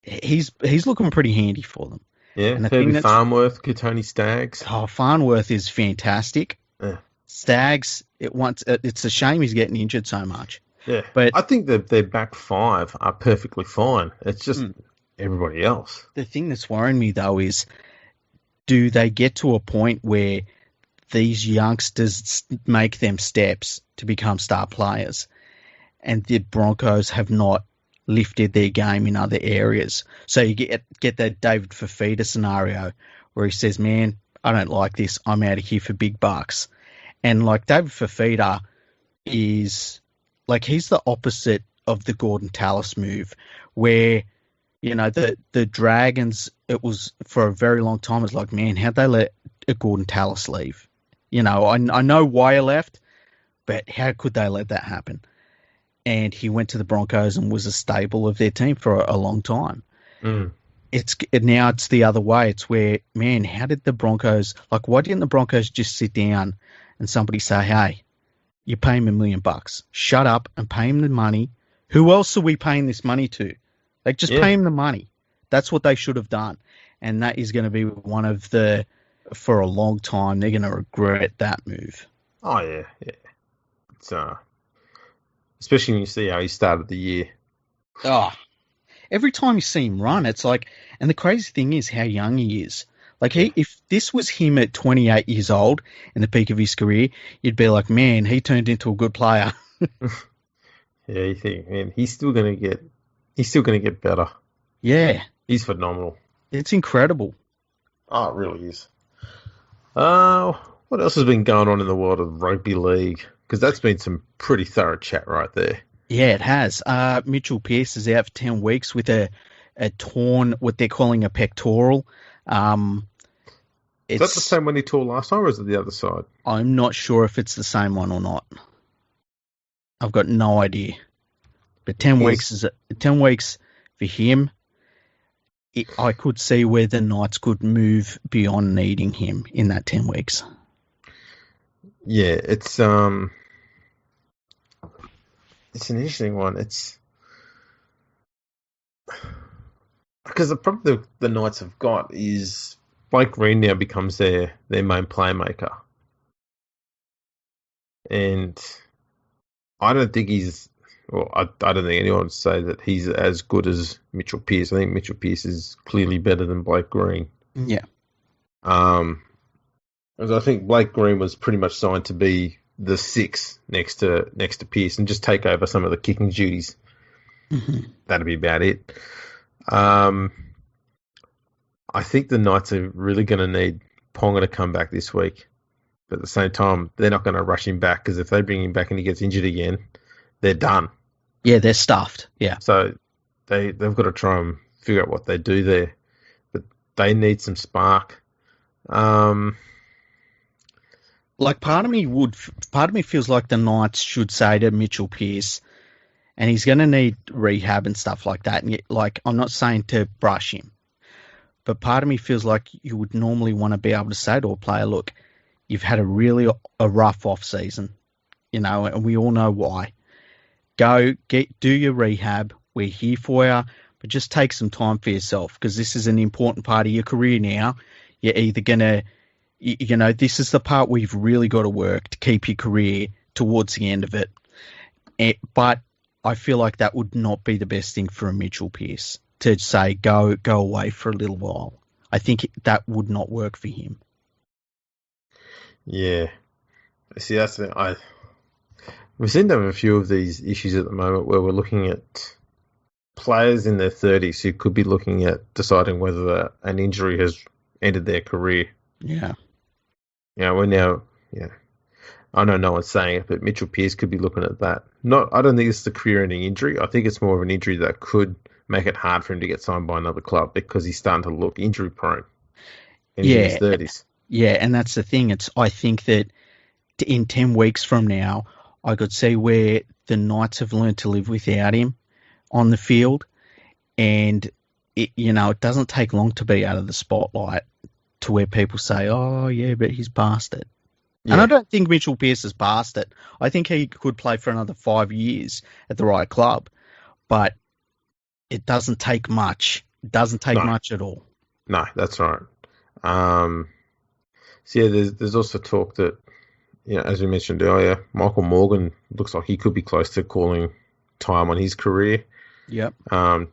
he's looking pretty handy for them. Yeah, and Herbie Farnworth, Katoni Staggs. Oh, Farnworth is fantastic. Yeah. Staggs, it's a shame he's getting injured so much. Yeah, but I think that their back five are perfectly fine. It's just everybody else. The thing that's worrying me, though, is do they get to a point where these youngsters make them steps to become star players and the Broncos have not lifted their game in other areas? So you get that David Fafita scenario where he says, man, I don't like this. I'm out of here for big bucks. And like David Fafita is like he's the opposite of the Gordon Tallis move where, the Dragons, it was for a very long time, it's like, man, how'd they let a Gordon Tallis leave? I know why he left, but how could they let that happen? And he went to the Broncos and was a staple of their team for a long time. Now it's the other way. It's where, man, how did the Broncos, why didn't the Broncos just sit down and somebody say, hey, you pay him $1 million. Shut up and pay him the money. Who else are we paying this money to? Pay him the money. That's what they should have done. And that is going to be one of for a long time, they're going to regret that move. Oh, yeah. It's, especially when you see how he started the year. Oh, every time you see him run, it's like, and the crazy thing is how young he is. Like if this was him at 28 years old in the peak of his career, you'd be like, man, he turned into a good player. Yeah, you think, man, he's still gonna get better. Yeah, He's phenomenal. it's incredible. Oh, it really is. What else has been going on in the world of rugby league? Because that's been some pretty thorough chat right there. Yeah, it has. Mitchell Pearce is out for 10 weeks with a torn, what they're calling a pectoral. Is that the same one he tore last time, or is it the other side? I'm not sure if it's the same one or not. I've got no idea. But 10 weeks for him. I could see where the Knights could move beyond needing him in that 10 weeks. Yeah, it's an interesting one. It's because the problem the Knights have got is Blake Green now becomes their main playmaker, and I don't think I don't think anyone would say that he's as good as Mitchell Pearce. I think Mitchell Pearce is clearly better than Blake Green. Yeah. As I think Blake Green was pretty much signed to be the 6 next to Pearce and just take over some of the kicking duties. Mm-hmm. That'd be about it. I think the Knights are really going to need Ponga to come back this week. But at the same time, they're not going to rush him back because if they bring him back and he gets injured again, they're done. Yeah, they're stuffed. Yeah. So they've got to try and figure out what they do there. But they need some spark. Like part of me feels like the Knights should say to Mitchell Pearce, and he's going to need rehab and stuff like that. And like, I'm not saying to brush him, but part of me feels like you would normally want to be able to say to a player, look, you've had a rough off season, and we all know why. Do your rehab. We're here for you, but just take some time for yourself because this is an important part of your career now. You're either going to, this is the part where you've really got to work to keep your career towards the end of it. But I feel like that would not be the best thing for a Mitchell Pearce to say, go away for a little while. I think that would not work for him. Yeah. See, that's the we seem to have a few of these issues at the moment where we're looking at players in their 30s who could be looking at deciding whether an injury has ended their career. Yeah. We're now, I know no one's saying it, but Mitchell Pearce could be looking at that. I don't think it's the career-ending injury. I think it's more of an injury that could make it hard for him to get signed by another club because he's starting to look injury-prone in his 30s. Yeah, and that's the thing. I think that in 10 weeks from now, I could see where the Knights have learned to live without him on the field, and it doesn't take long to be out of the spotlight to where people say, "Oh, yeah, but he's past it." Yeah. And I don't think Mitchell Pearce is past it. I think he could play for another 5 years at the right club, but it doesn't take much. It doesn't take much at all. No, that's right. So yeah, there's also talk that, as we mentioned earlier, Michael Morgan looks like he could be close to calling time on his career. Yep.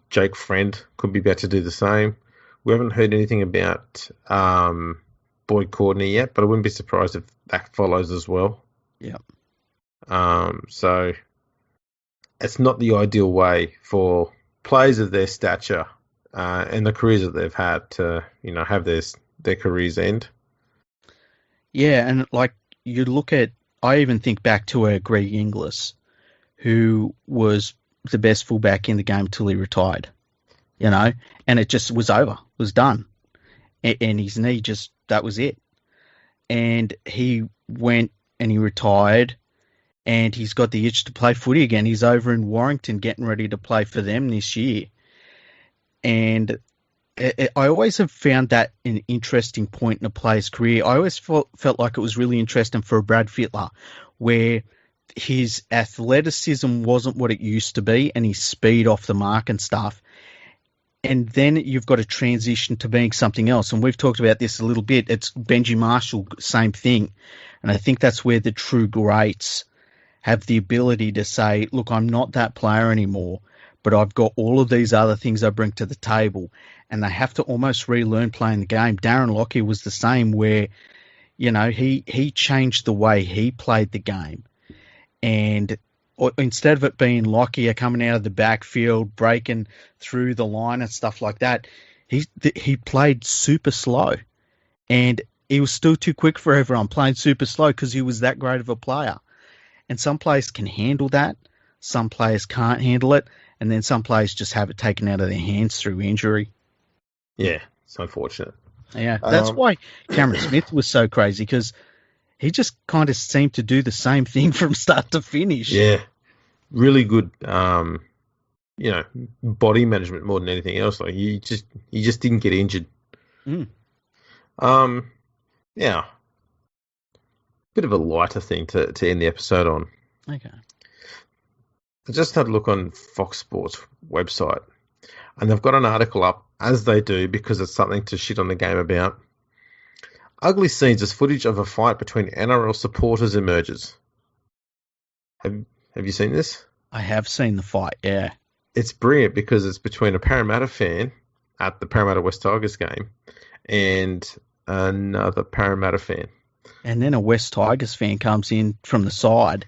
Jake Friend could be about to do the same. We haven't heard anything about Boyd Cordner yet, but I wouldn't be surprised if that follows as well. Yep. So it's not the ideal way for players of their stature and the careers that they've had to, have their careers end. Yeah, and like you look at, I even think back to Greg Inglis, who was the best fullback in the game till he retired, and it just was over, was done. And his knee that was it. And he went and he retired and he's got the itch to play footy again. He's over in Warrington getting ready to play for them this year. And I always have found that an interesting point in a player's career. I always felt like it was really interesting for Brad Fittler, where his athleticism wasn't what it used to be and his speed off the mark and stuff. And then you've got to transition to being something else. And we've talked about this a little bit. It's Benji Marshall, same thing. And I think that's where the true greats have the ability to say, look, I'm not that player anymore, but I've got all of these other things I bring to the table, and they have to almost relearn playing the game. Darren Lockyer was the same, where he changed the way he played the game, and instead of it being Lockyer coming out of the backfield, breaking through the line and stuff like that, he played super slow, and he was still too quick for everyone, playing super slow because he was that great of a player. And some players can handle that, some players can't handle it, and then some players just have it taken out of their hands through injury. Yeah, it's unfortunate. Yeah, that's why Cameron Smith was so crazy, because he just kind of seemed to do the same thing from start to finish. Yeah, really good, body management more than anything else. Like he just didn't get injured. Mm. Yeah, bit of a lighter thing to end the episode on. Okay. I just had a look on Fox Sports website, and they've got an article up, as they do, because it's something to shit on the game about. Ugly scenes as footage of a fight between NRL supporters emerges. Have you seen this? I have seen the fight, yeah. It's brilliant because it's between a Parramatta fan at the Parramatta West Tigers game and another Parramatta fan. And then a West Tigers fan comes in from the side,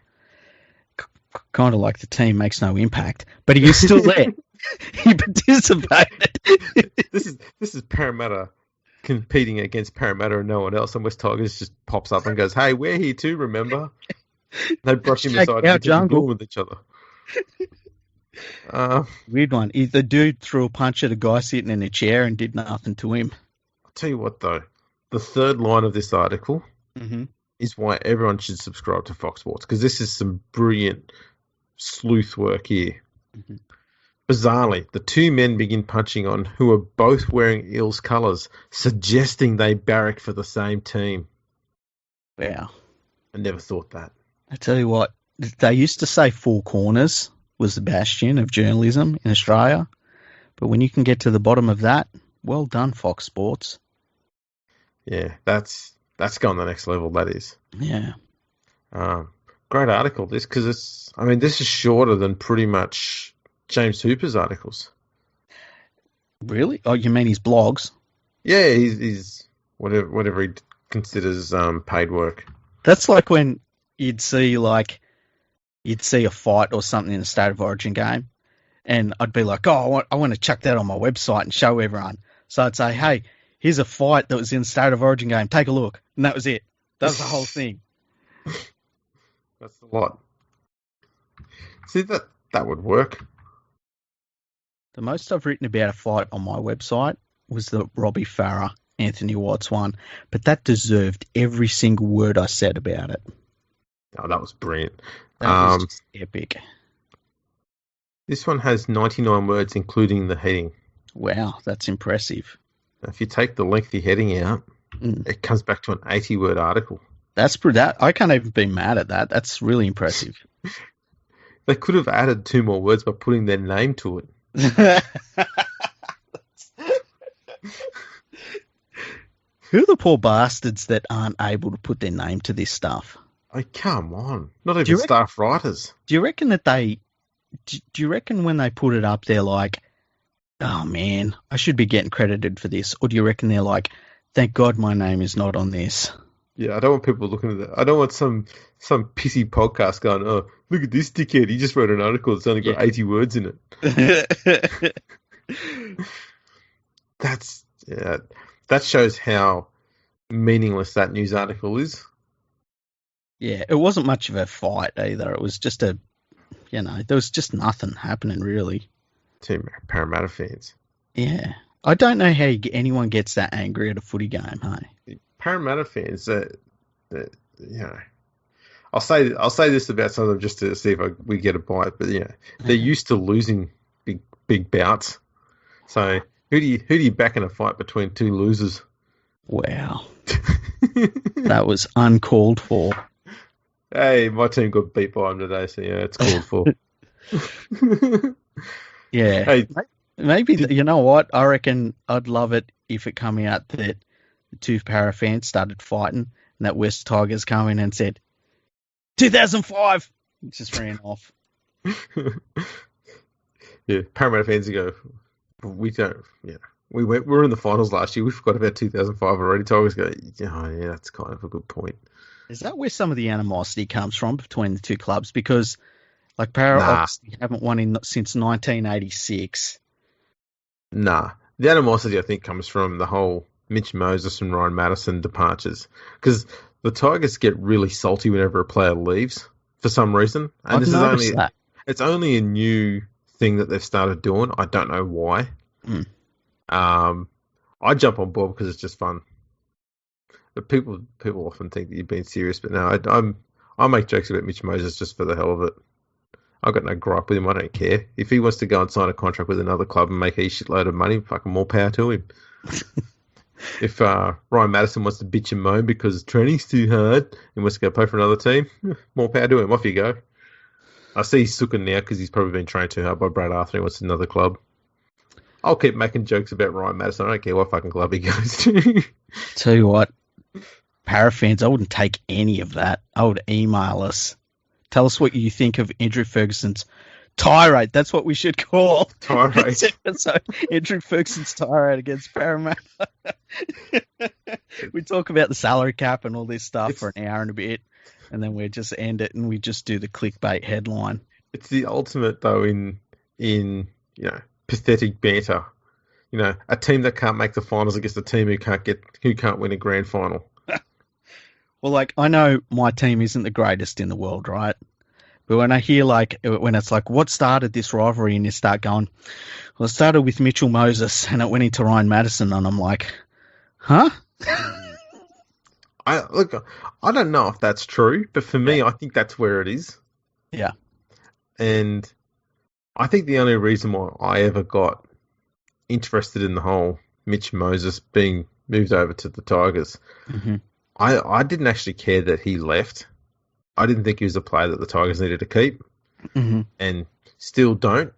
kind of like the team makes no impact, but he is still there. He participated. This is Parramatta competing against Parramatta and no one else, and West Tigers just pops up and goes, "Hey, we're here too, remember?" They brush him aside and jungle with each other. Weird one. The dude threw a punch at a guy sitting in a chair and did nothing to him. I'll tell you what, though. The third line of this article is why everyone should subscribe to Fox Sports, because this is some brilliant sleuth work here. Mm-hmm. Bizarrely, the two men begin punching on who are both wearing Eels colours, suggesting they barrack for the same team. Wow. I never thought that. I tell you what, they used to say Four Corners was the bastion of journalism in Australia, but when you can get to the bottom of that, well done, Fox Sports. Yeah, that's gone the next level, that is. Yeah. Great article, this, because this is shorter than pretty much James Hooper's articles. Really? Oh, you mean his blogs? Yeah, he's whatever he considers paid work. That's like when you'd see a fight or something in a State of Origin game, and I'd be like, oh, I want to chuck that on my website and show everyone. So I'd say, hey, here's a fight that was in State of Origin game. Take a look. And that was it. That was the whole thing. That's a lot. See, that would work. The most I've written about a fight on my website was the Robbie Farah, Anthony Watts one, but that deserved every single word I said about it. Oh, that was brilliant. That was just epic. This one has 99 words, including the heading. Wow, that's impressive. If you take the lengthy heading out, it comes back to an 80-word article. I can't even be mad at that. That's really impressive. They could have added 2 more words by putting their name to it. Who are the poor bastards that aren't able to put their name to this stuff? Oh, come on. Not even staff writers. Do you reckon that do you reckon when they put it up, they're like, oh man, I should be getting credited for this? Or do you reckon they're like, thank God my name is not on this? Yeah, I don't want people looking at that. I don't want some pissy podcast going, oh, look at this dickhead. He just wrote an article that's only got 80 words in it. That shows how meaningless that news article is. Yeah, it wasn't much of a fight either. It was just there was just nothing happening really. Two Parramatta fans. Yeah. I don't know how anyone gets that angry at a footy game, hey? Parramatta fans, I'll say this about some of them just to see if we get a bite, but they're used to losing big bouts. So who do you back in a fight between two losers? Wow, that was uncalled for. Hey, my team got beat by them today, so yeah, it's called for. Yeah, hey, maybe you know what? I reckon I'd love it if it come out that the two Para fans started fighting, and that West Tigers come in and said, 2005! Just ran off. Yeah, Parramatta fans go, we don't, yeah. We were in the finals last year. We forgot about 2005 already. Tigers go, oh, yeah, that's kind of a good point. Is that where some of the animosity comes from between the two clubs? Because, like, Para Nah, obviously haven't won since 1986. nah. The animosity, I think, comes from the whole Mitch Moses and Ryan Madison departures. Because the Tigers get really salty whenever a player leaves for some reason. And I've noticed that. It's only a new thing that they've started doing. I don't know why. Mm. I jump on board because it's just fun. But people often think that you're being serious, but no, I make jokes about Mitch Moses just for the hell of it. I've got no gripe with him. I don't care. If he wants to go and sign a contract with another club and make a shitload of money, fucking more power to him. If Ryan Madison wants to bitch and moan because training's too hard and wants to go play for another team, more power to him. Off you go. I see he's sooking now because he's probably been trained too hard by Brad Arthur and wants another club. I'll keep making jokes about Ryan Madison. I don't care what fucking club he goes to. Tell you what, Para fans, I wouldn't take any of that. I would email us. Tell us what you think of Andrew Ferguson's tirade. That's what we should call Tirade. So Andrew Ferguson's tirade against Parramatta. We talk about the salary cap and all this stuff for an hour and a bit, and then we just end it and we just do the clickbait headline. It's the ultimate though in pathetic banter. A team that can't make the finals against a team who can't win a grand final. Well, like, I know my team isn't the greatest in the world, right? But when I hear, when it's like, what started this rivalry, and you start going, well, it started with Mitchell Moses and it went into Ryan Madison, and I'm like, huh? I don't know if that's true, but for me, I think that's where it is. Yeah. And I think the only reason why I ever got interested in the whole Mitch Moses being moved over to the Tigers, I didn't actually care that he left. I didn't think he was a player that the Tigers needed to keep, and still don't,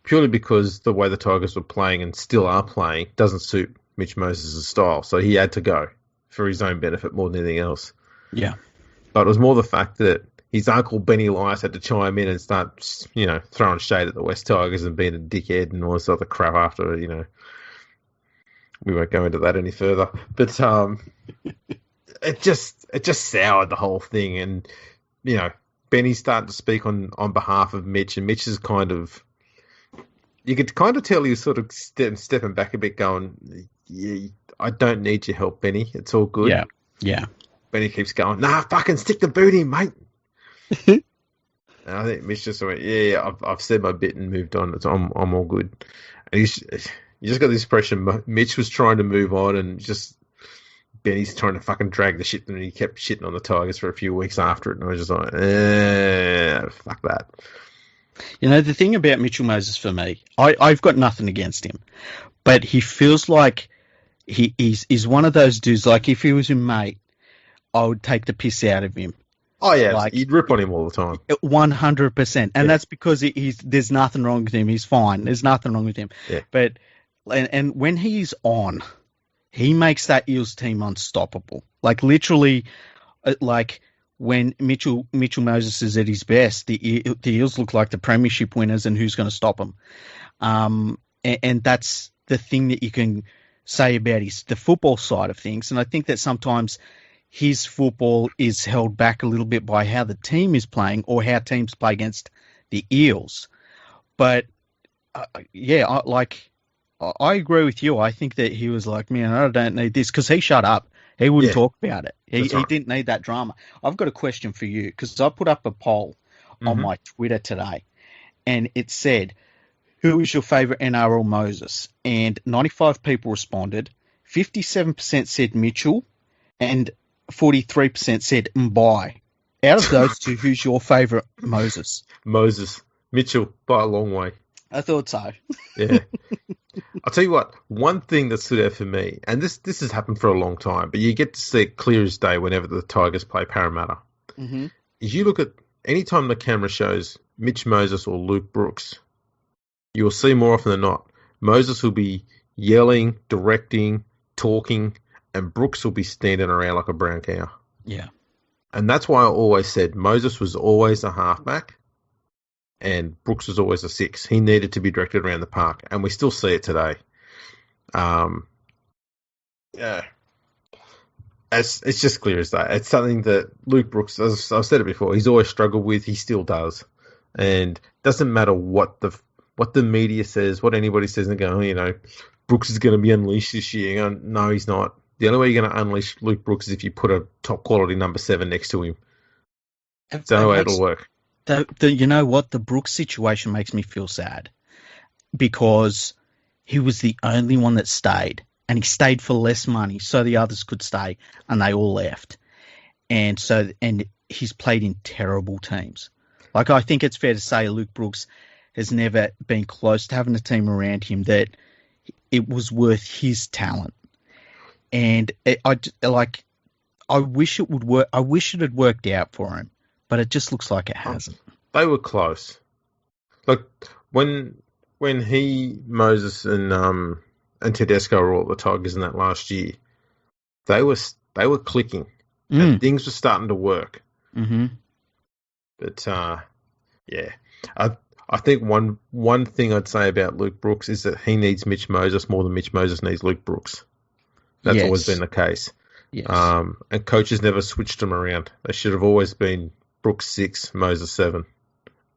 purely because the way the Tigers were playing and still are playing doesn't suit Mitch Moses' style. So he had to go for his own benefit more than anything else. Yeah. But it was more the fact that his uncle Benny Elias had to chime in and start, throwing shade at the West Tigers and being a dickhead and all this other crap after, we won't go into that any further. But it just soured the whole thing. And, Benny's starting to speak on behalf of Mitch, and Mitch is you could kind of tell he was sort of stepping back a bit going, yeah, I don't need your help, Benny. It's all good. Yeah. Yeah. Benny keeps going, nah, fucking stick the boot in, mate. And I think Mitch just went, yeah, I've said my bit and moved on. I'm all good. And you just got this impression Mitch was trying to move on, and just Benny's trying to fucking drag the shit, and he kept shitting on the Tigers for a few weeks after it. And I was just like, fuck that. The thing about Mitchell Moses for me, I've got nothing against him, but he feels like he's one of those dudes, like if he was a mate, I would take the piss out of him. Oh, yeah, you'd rip on him all the time. 100%. And that's because there's nothing wrong with him. He's fine. There's nothing wrong with him. Yeah. But and when he's on, he makes that Eels team unstoppable. Like, literally, like, when Mitchell Moses is at his best, the Eels look like the premiership winners, and who's going to stop them? And that's the thing that you can say about the football side of things. And I think that sometimes his football is held back a little bit by how the team is playing or how teams play against the Eels. But, I agree with you. I think that he was like, man, I don't need this, because he shut up. He wouldn't talk about it. He didn't need that drama. I've got a question for you, because I put up a poll on my Twitter today, and it said, who is your favourite NRL Moses? And 95 people responded. 57% said Mitchell, and 43% said Mbai. Out of those two, who's your favourite Moses? Moses. Mitchell, by a long way. I thought so. Yeah. I'll tell you what, one thing that stood out for me, and this has happened for a long time, but you get to see it clear as day whenever the Tigers play Parramatta, is you look at any time the camera shows Mitch Moses or Luke Brooks, you'll see more often than not, Moses will be yelling, directing, talking, and Brooks will be standing around like a brown cow. Yeah. And that's why I always said Moses was always a halfback, and Brooks was always a 6. He needed to be directed around the park, and we still see it today. Yeah. It's just clear as that. It's something that Luke Brooks, as I've said it before, he's always struggled with. He still does. And it doesn't matter what the media says, what anybody says, and go, Brooks is going to be unleashed this year. No, he's not. The only way you're going to unleash Luke Brooks is if you put a top quality number 7 next to him. That's the only way it'll work. You know what? The Brooks situation makes me feel sad because he was the only one that stayed, and he stayed for less money so the others could stay, and they all left. And he's played in terrible teams. Like, I think it's fair to say Luke Brooks has never been close to having a team around him that it was worth his talent. And I wish it would work. I wish it had worked out for him, but it just looks like it hasn't. They were close. Like when he, Moses, and Tedesco were all at the Tigers in that last year, they were clicking, and things were starting to work. Mm-hmm. But yeah, I think one thing I'd say about Luke Brooks is that he needs Mitch Moses more than Mitch Moses needs Luke Brooks. That's always been the case. Yes. And coaches never switched them around. They should have always been Brooks 6, Moses 7.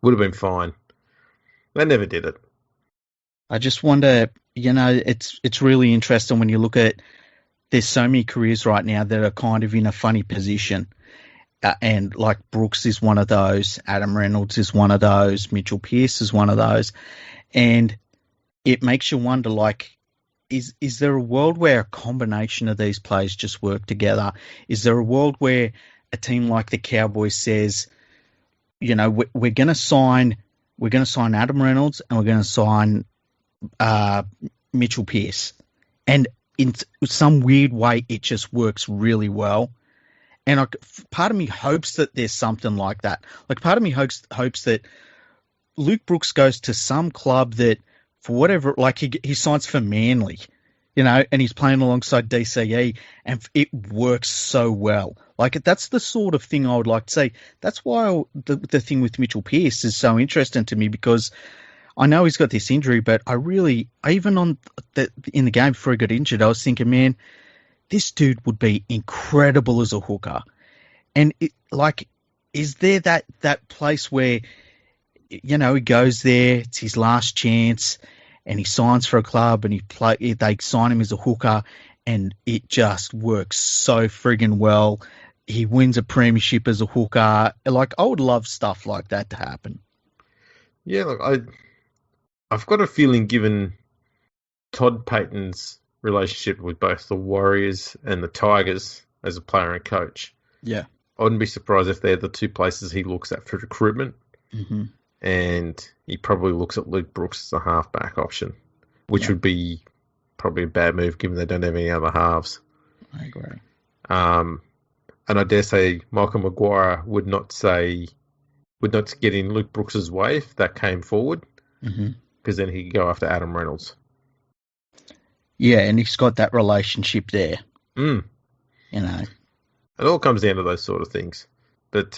Would have been fine. They never did it. I just wonder, it's really interesting when you look at, there's so many careers right now that are kind of in a funny position. And like Brooks is one of those, Adam Reynolds is one of those, Mitchell Pearce is one of those. And it makes you wonder, like, is there a world where a combination of these players just work together? Is there a world where a team like the Cowboys says, we're going to sign Adam Reynolds and we're going to sign Mitchell Pearce, and in some weird way it just works really well. And part of me hopes that there's something like that. Like, part of me hopes that Luke Brooks goes to some club that, for whatever, like he signs for Manly, and he's playing alongside DCE, and it works so well. Like, that's the sort of thing I would like to see. That's why the thing with Mitchell Pearce is so interesting to me, because I know he's got this injury, but even in the game before he got injured, I was thinking, man, this dude would be incredible as a hooker. And is there that place where, he goes there, it's his last chance, and he signs for a club, and they sign him as a hooker, and it just works so friggin' well. He wins a premiership as a hooker. Like, I would love stuff like that to happen. Yeah, look, I've got a feeling, given Todd Payton's relationship with both the Warriors and the Tigers as a player and coach, yeah, I wouldn't be surprised if they're the two places he looks at for recruitment. Mm-hmm. And he probably looks at Luke Brooks as a halfback option, which would be probably a bad move given they don't have any other halves. I agree. And I dare say Michael Maguire would not get in Luke Brooks' way if that came forward, because then he could go after Adam Reynolds. Yeah, and he's got that relationship there. It all comes down to those sort of things. But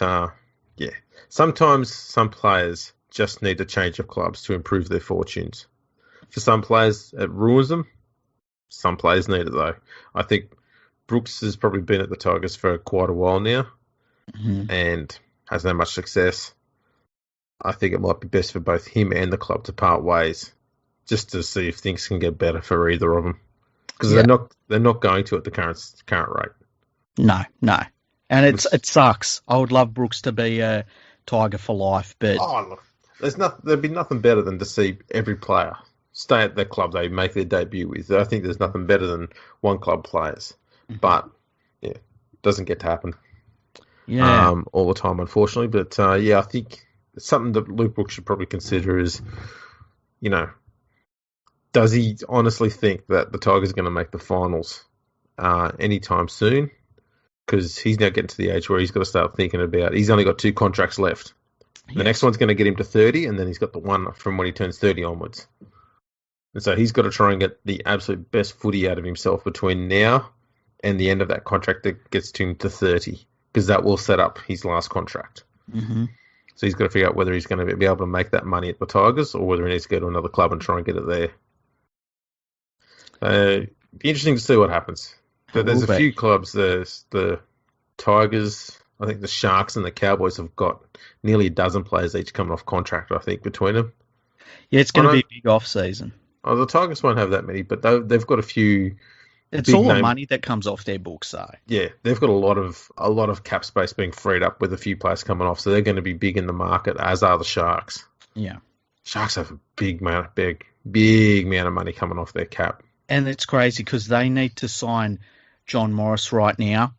yeah, sometimes some players just need a change of clubs to improve their fortunes. For some players, it ruins them. Some players need it, though. I think Brooks has probably been at the Tigers for quite a while now and hasn't had much success. I think it might be best for both him and the club to part ways, just to see if things can get better for either of them. Because they're not going to at the current rate. No. And it sucks. I would love Brooks to be a Tiger for life, but look, there'd be nothing better than to see every player stay at the club they make their debut with. I think there's nothing better than one club players, but yeah, it doesn't get to happen all the time, unfortunately. But I think it's something that Luke Brooks should probably consider is, does he honestly think that the Tigers are going to make the finals anytime soon? Because he's now getting to the age where he's got to start thinking about, he's only got 2 contracts left. The next one's going to get him to 30, and then he's got the one from when he turns 30 onwards. And so he's got to try and get the absolute best footy out of himself between now and the end of that contract that gets him to 30, because that will set up his last contract. So he's got to figure out whether he's going to be able to make that money at the Tigers or whether he needs to go to another club and try and get it there. Be interesting to see what happens. But there's a few clubs. There's the Tigers, I think the Sharks and the Cowboys have got nearly a dozen players each coming off contract, I think, between them. Yeah, it's going to be a big off-season. Oh, the Tigers won't have that many, but they've got a few. It's all the money that comes off their books, though. Yeah, they've got a lot of cap space being freed up with a few players coming off, so they're going to be big in the market, as are the Sharks. Yeah. Sharks have a big amount of money coming off their cap. And it's crazy because they need to sign John Morris right now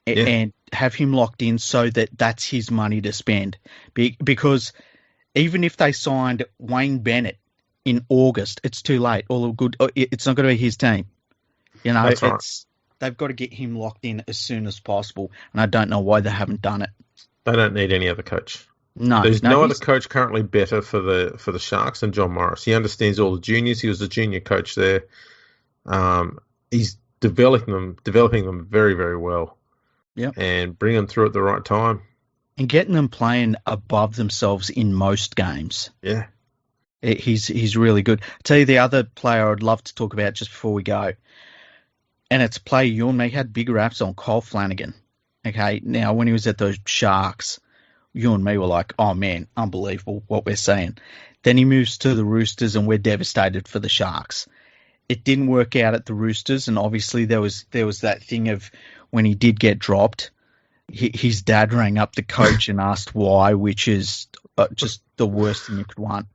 and have him locked in so that that's his money to spend. Because even if they signed Wayne Bennett in August, it's too late. It's not going to be his team. You know, they've got to get him locked in as soon as possible, and I don't know why they haven't done it. They don't need any other coach. No, there's no other coach currently better for the Sharks than John Morris. He understands all the juniors. He was a junior coach there. He's developing them very, very well. Yeah, and bringing them through at the right time and getting them playing above themselves in most games. Yeah, he's really good. I'll tell you the other player I'd love to talk about just before we go. And it's a player you and me had big raps on, Kyle Flanagan. Okay, now when he was at the Sharks, you and me were like, oh man, unbelievable what we're seeing. Then he moves to the Roosters and we're devastated for the Sharks. It didn't work out at the Roosters, and obviously there was that thing of when he did get dropped, his dad rang up the coach and asked why, which is just the worst thing you could want.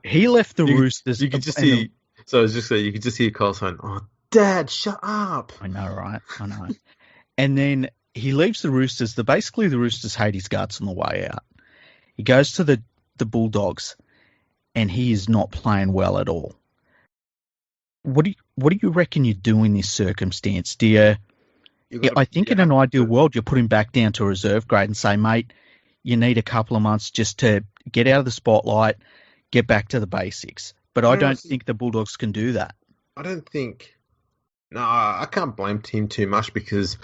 He left the Roosters. You could just see. So I was just saying, you could just hear Kyle saying, "Oh, Dad, shut up." I know, right? I know. And then he leaves the Roosters. Basically, the Roosters hate his guts on the way out. He goes to the Bulldogs, and he is not playing well at all. What do you reckon you do in this circumstance? I think in an ideal world, you put him back down to reserve grade and say, mate, you need a couple of months just to get out of the spotlight, get back to the basics. But I don't think the Bulldogs can do that. I don't think. No, I can't blame Tim too much because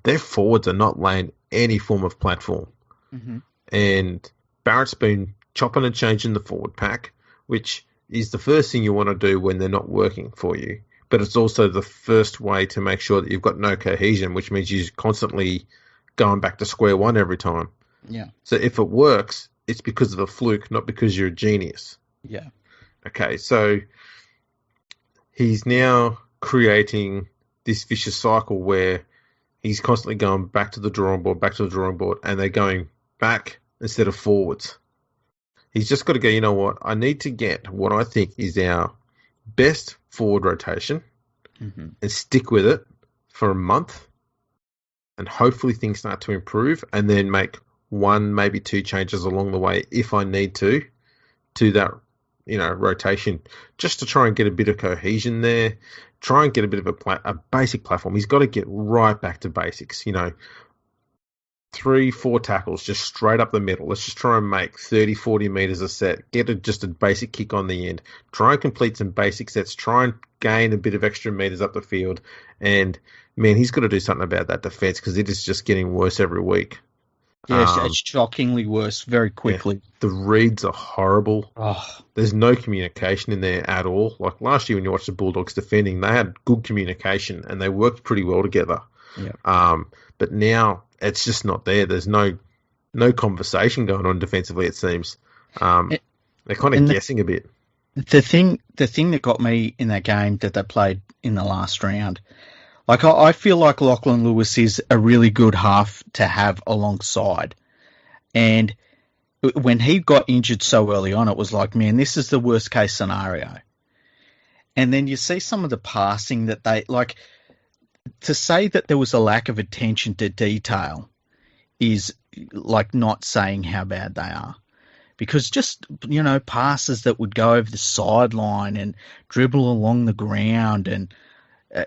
their forwards are not laying any form of platform. Mm-hmm. And Barrett's been chopping and changing the forward pack, which is the first thing you want to do when they're not working for you. But it's also the first way to make sure that you've got no cohesion, which means you're constantly going back to square one every time. Yeah. So if it works, it's because of a fluke, not because you're a genius. Yeah. Okay, so he's now creating this vicious cycle where he's constantly going back to the drawing board, and they're going back instead of forwards. He's just got to go, you know what, I need to get what I think is our best forward rotation and stick with it for a month, and hopefully things start to improve, and then make one, maybe two changes along the way if I need to that, rotation, just to try and get a bit of cohesion there, try and get a bit of a basic platform. He's got to get right back to basics, 3-4 tackles, just straight up the middle. Let's just try and make 30-40 metres a set. Get just a basic kick on the end. Try and complete some basic sets. Try and gain a bit of extra metres up the field. And, man, he's got to do something about that defence because it is just getting worse every week. Yeah, it's shockingly worse very quickly. Yeah, the reads are horrible. Oh. There's no communication in there at all. Like last year when you watched the Bulldogs defending, they had good communication and they worked pretty well together. Yeah. But now it's just not there. There's no conversation going on defensively, it seems. They're kind of guessing a bit. The thing that got me in that game that they played in the last round, like I feel like Lachlan Lewis is a really good half to have alongside. And when he got injured so early on, it was like, man, this is the worst case scenario. And then you see some of the passing that they like. To say that there was a lack of attention to detail is like not saying how bad they are. Because just, passes that would go over the sideline and dribble along the ground, and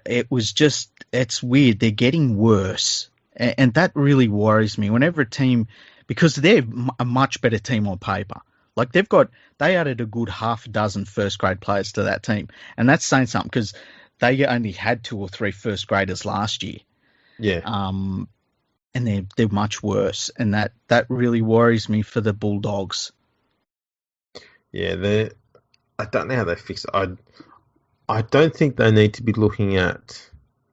it's weird. They're getting worse. And that really worries me. Whenever a team, because they're a much better team on paper. Like they added a good half a dozen first grade players to that team. And that's saying something because they only had 2 or 3 first graders last year. Yeah. and they're much worse, and that really worries me for the Bulldogs. Yeah, I don't know how they fix it. I don't think they need to be looking at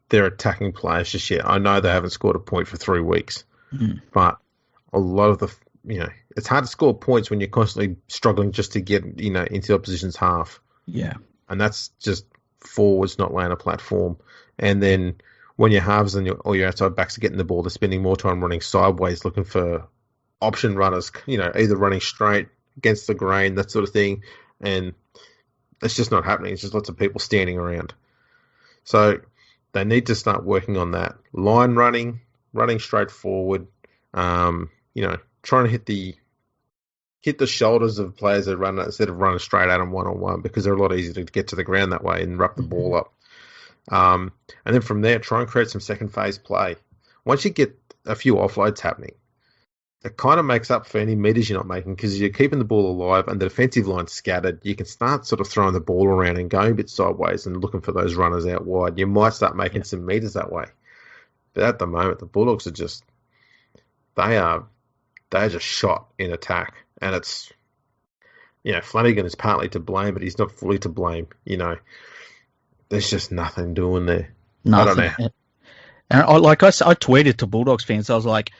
their attacking players just yet. I know they haven't scored a point for 3 weeks, but a lot of it's hard to score points when you're constantly struggling just to get, into the opposition's half. Yeah. And that's just forwards not laying a platform. And then when your halves and your outside backs are getting the ball, they're spending more time running sideways looking for option runners, either running straight against the grain, that sort of thing. And it's just not happening. It's just lots of people standing around. So they need to start working on that. Line running straight forward, trying to hit the shoulders of players that run instead of running straight at them one-on-one, because they're a lot easier to get to the ground that way and wrap the ball up. And then from there, try and create some second phase play. Once you get a few offloads happening, it kind of makes up for any meters you're not making, because you're keeping the ball alive and the defensive line's scattered. You can start sort of throwing the ball around and going a bit sideways and looking for those runners out wide. You might start making some meters that way. But at the moment, the Bulldogs are just, they're just shot in attack. And it's, Flanagan is partly to blame, but he's not fully to blame. There's just nothing doing there. Nothing. I don't know. And I tweeted to Bulldogs fans. I was like,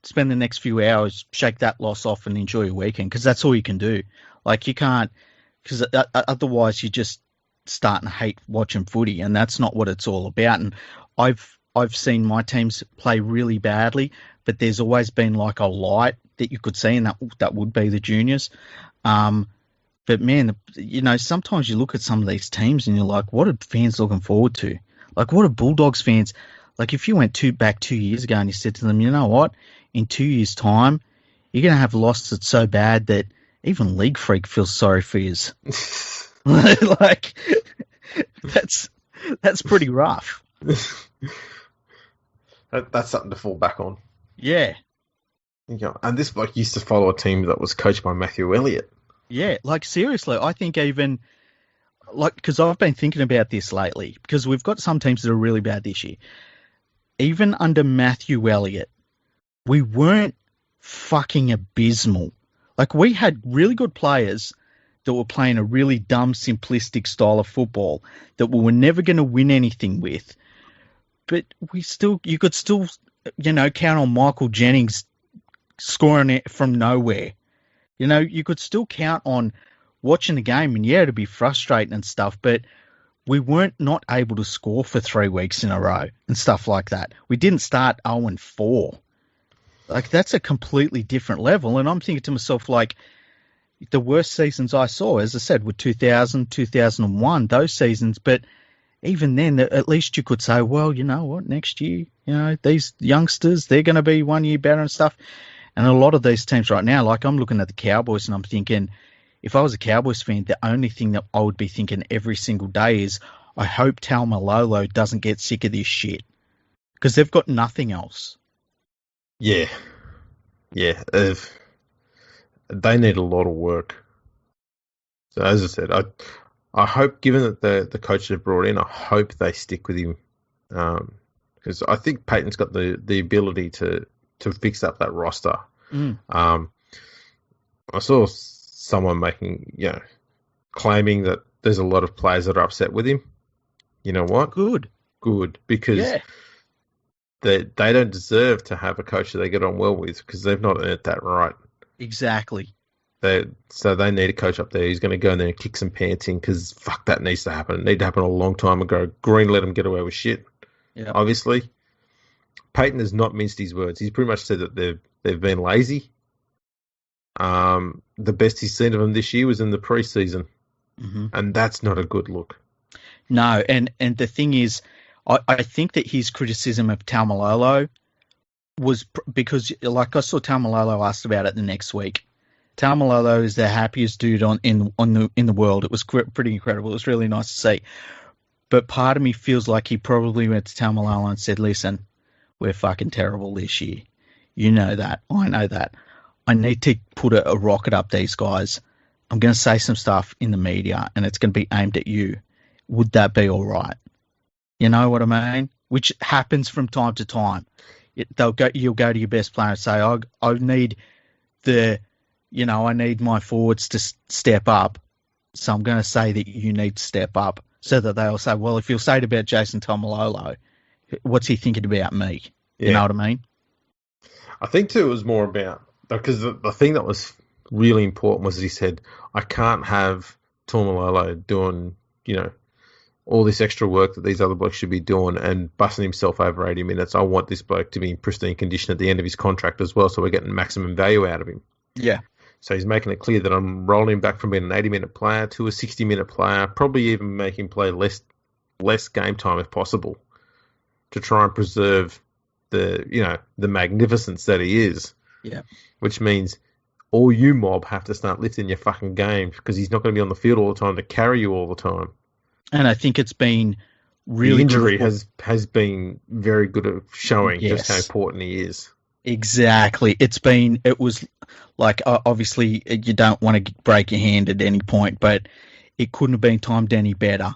spend the next few hours, shake that loss off and enjoy your weekend, because that's all you can do. Like, you can't, because otherwise you're just starting to hate watching footy, and that's not what it's all about. And I've seen my teams play really badly, but there's always been like a light that you could see, and that would be the juniors. But man, sometimes you look at some of these teams and you're like, what are fans looking forward to? Like, what are Bulldogs fans? Like, if you went back 2 years ago and you said to them, you know what, in 2 years' time, you're going to have lost it so bad that even League Freak feels sorry for you. Like, that's pretty rough. That's something to fall back on. Yeah. And this bloke used to follow a team that was coached by Matthew Elliott. Yeah, like, seriously, I think even, like, because I've been thinking about this lately, because we've got some teams that are really bad this year. Even under Matthew Elliott, we weren't fucking abysmal. Like, we had really good players that were playing a really dumb, simplistic style of football that we were never going to win anything with. But you could still, count on Michael Jennings scoring it from nowhere. You could still count on watching the game, and it'd be frustrating and stuff, but we weren't not able to score for 3 weeks in a row and stuff like that. We didn't start 0-4. Like, that's a completely different level. And I'm thinking to myself, like, the worst seasons I saw, as I said, were 2000, 2001, those seasons. But even then, at least you could say, well, you know what, next year, these youngsters, they're going to be 1 year better and stuff. And a lot of these teams right now, like, I'm looking at the Cowboys and I'm thinking, if I was a Cowboys fan, the only thing that I would be thinking every single day is, I hope Taumalolo doesn't get sick of this shit, because they've got nothing else. Yeah. They need a lot of work. So as I said, I hope, given that the coach they've brought in, I hope they stick with him, because I think Peyton's got the ability to fix up that roster. I saw someone claiming that there's a lot of players that are upset with him. You know what? Good, because they don't deserve to have a coach that they get on well with, because they've not earned that right. Exactly. So they need a coach up there who's going to go in there and kick some pants in, because fuck, that needs to happen. It needed to happen a long time ago. Green let them get away with shit. Yeah. Obviously, Peyton has not minced his words. He's pretty much said that they've been lazy. The best he's seen of them this year was in the preseason, and that's not a good look. No, and the thing is, I think that his criticism of Taumalolo was because, like, I saw Taumalolo asked about it the next week. Taumalolo is the happiest dude in the world. It was pretty incredible. It was really nice to see. But part of me feels like he probably went to Taumalolo and said, "Listen, we're fucking terrible this year. You know that. I know that. I need to put a rocket up these guys. I'm going to say some stuff in the media, and it's going to be aimed at you. Would that be all right?" You know what I mean? Which happens from time to time. You'll go to your best player and say, I need I need my forwards to step up. So I'm going to say that you need to step up, so that they'll say, well, if you'll say it about Jason Tomalolo, what's he thinking about me? Yeah. You know what I mean? I think too it was more about, because the thing that was really important was he said, I can't have Tomalolo doing, all this extra work that these other blokes should be doing and busting himself over 80 minutes. I want this bloke to be in pristine condition at the end of his contract as well, so we're getting maximum value out of him. Yeah. So he's making it clear that I'm rolling him back from being an 80-minute player to a 60-minute player, probably even make him play less game time if possible, to try and preserve the magnificence that he is. Yeah. Which means all you mob have to start lifting your fucking game, because he's not going to be on the field all the time to carry you all the time. And I think it's been really the injury has been very good at showing just how important he is. Exactly. It was like, obviously you don't want to break your hand at any point, but it couldn't have been timed any better.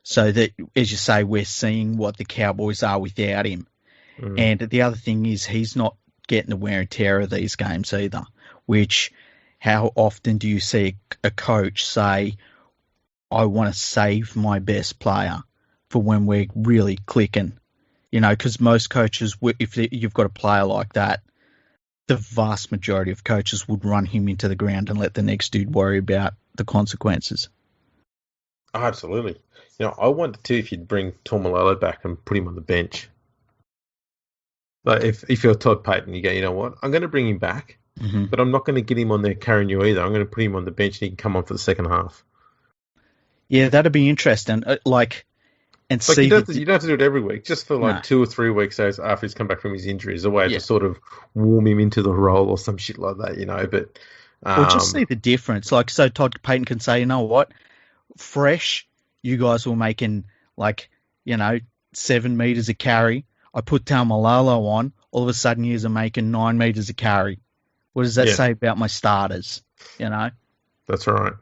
So that, as you say, we're seeing what the Cowboys are without him. Mm. And the other thing is he's not getting the wear and tear of these games either, which, how often do you see a coach say, I want to save my best player for when we're really clicking? Because most coaches, if you've got a player like that, the vast majority of coaches would run him into the ground and let the next dude worry about the consequences. Oh, absolutely. I wonder too if you'd bring Tomalolo back and put him on the bench. Like if you're Todd Payton, you go, you know what, I'm going to bring him back, but I'm not going to get him on there carrying you either. I'm going to put him on the bench and he can come on for the second half. Yeah, that'd be interesting. You don't have to do it every week, just for 2 or 3 weeks after he's come back from his injury, as a way to sort of warm him into the role or some shit like that, But or just see the difference. So Todd Payton can say, you know what, fresh, you guys were making 7 meters a carry. I put Taumalolo on. All of a sudden, you're making 9 meters a carry. What does that say about my starters? That's right.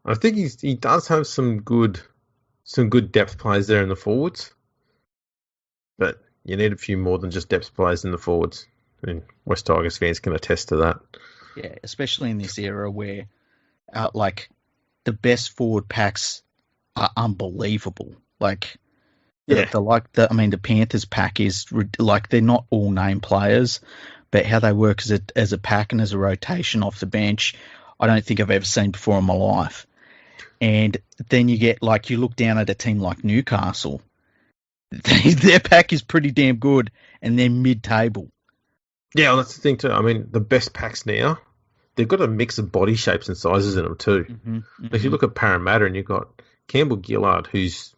I think he does have some good depth players there in the forwards, but you need a few more than just depth players in the forwards. I mean, West Tigers fans can attest to that. Yeah, especially in this era where, the best forward packs are unbelievable. The Panthers pack is they're not all name players, but how they work as a pack and as a rotation off the bench, I don't think I've ever seen before in my life. And then you get, you look down at a team like Newcastle, their pack is pretty damn good, and they're mid-table. Yeah, well, that's the thing too. I mean, the best packs now, they've got a mix of body shapes and sizes in them too. Mm-hmm, mm-hmm. If you look at Parramatta, and you've got Campbell Gillard, who's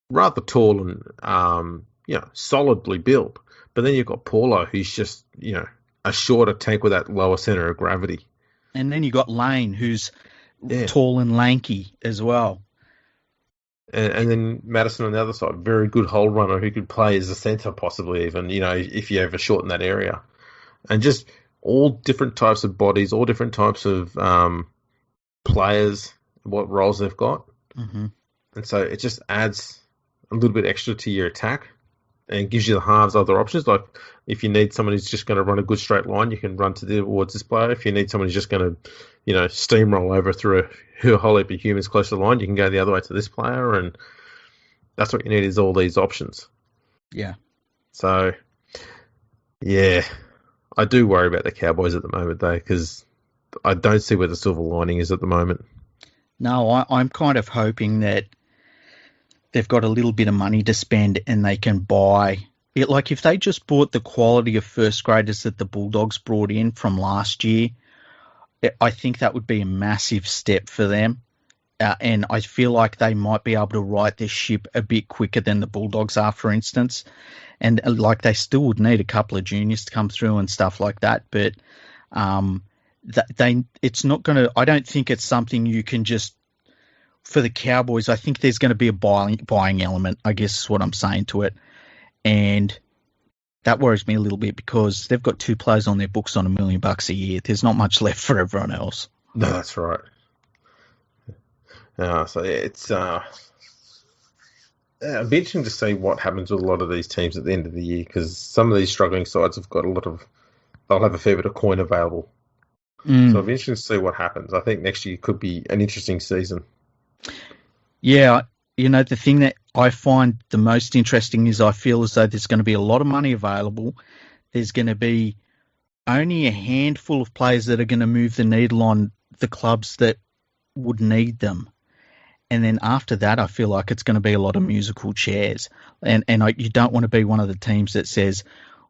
rather tall and solidly built, but then you've got Paulo, who's just a shorter tank with that lower centre of gravity. And then you've got Lane, who's tall and lanky as well. And then Madison on the other side, very good hole runner who could play as a centre possibly even, if you ever shorten that area. And just all different types of bodies, all different types of players, what roles they've got. Mm-hmm. And so it just adds a little bit extra to your attack and gives you the halves other options. Like if you need someone who's just going to run a good straight line, you can run towards this player. If you need someone who's just going to, steamroll over through a whole heap of humans close to the line, you can go the other way to this player. And that's what you need, is all these options. Yeah. So, yeah, I do worry about the Cowboys at the moment though, because I don't see where the silver lining is at the moment. No, I'm kind of hoping that they've got a little bit of money to spend and they can buy it. If they just bought the quality of first graders that the Bulldogs brought in from last year, I think that would be a massive step for them. And I feel like they might be able to right this ship a bit quicker than the Bulldogs are, for instance. And they still would need a couple of juniors to come through and stuff like that. But it's not going to, I don't think it's something you can just, for the Cowboys, I think there's going to be a buying element, I guess is what I'm saying to it. And that worries me a little bit because they've got 2 players on their books on $1 million a year. There's not much left for everyone else. No, that's right. So it's It'll be interesting to see what happens with a lot of these teams at the end of the year, because some of these struggling sides have got they'll have a fair bit of coin available. So it'll be interesting to see what happens. I think next year could be an interesting season. Yeah, the thing that I find the most interesting is I feel as though there's going to be a lot of money available. There's going to be only a handful of players that are going to move the needle on the clubs that would need them. And then after that, I feel like it's going to be a lot of musical chairs. And you don't want to be one of the teams that says,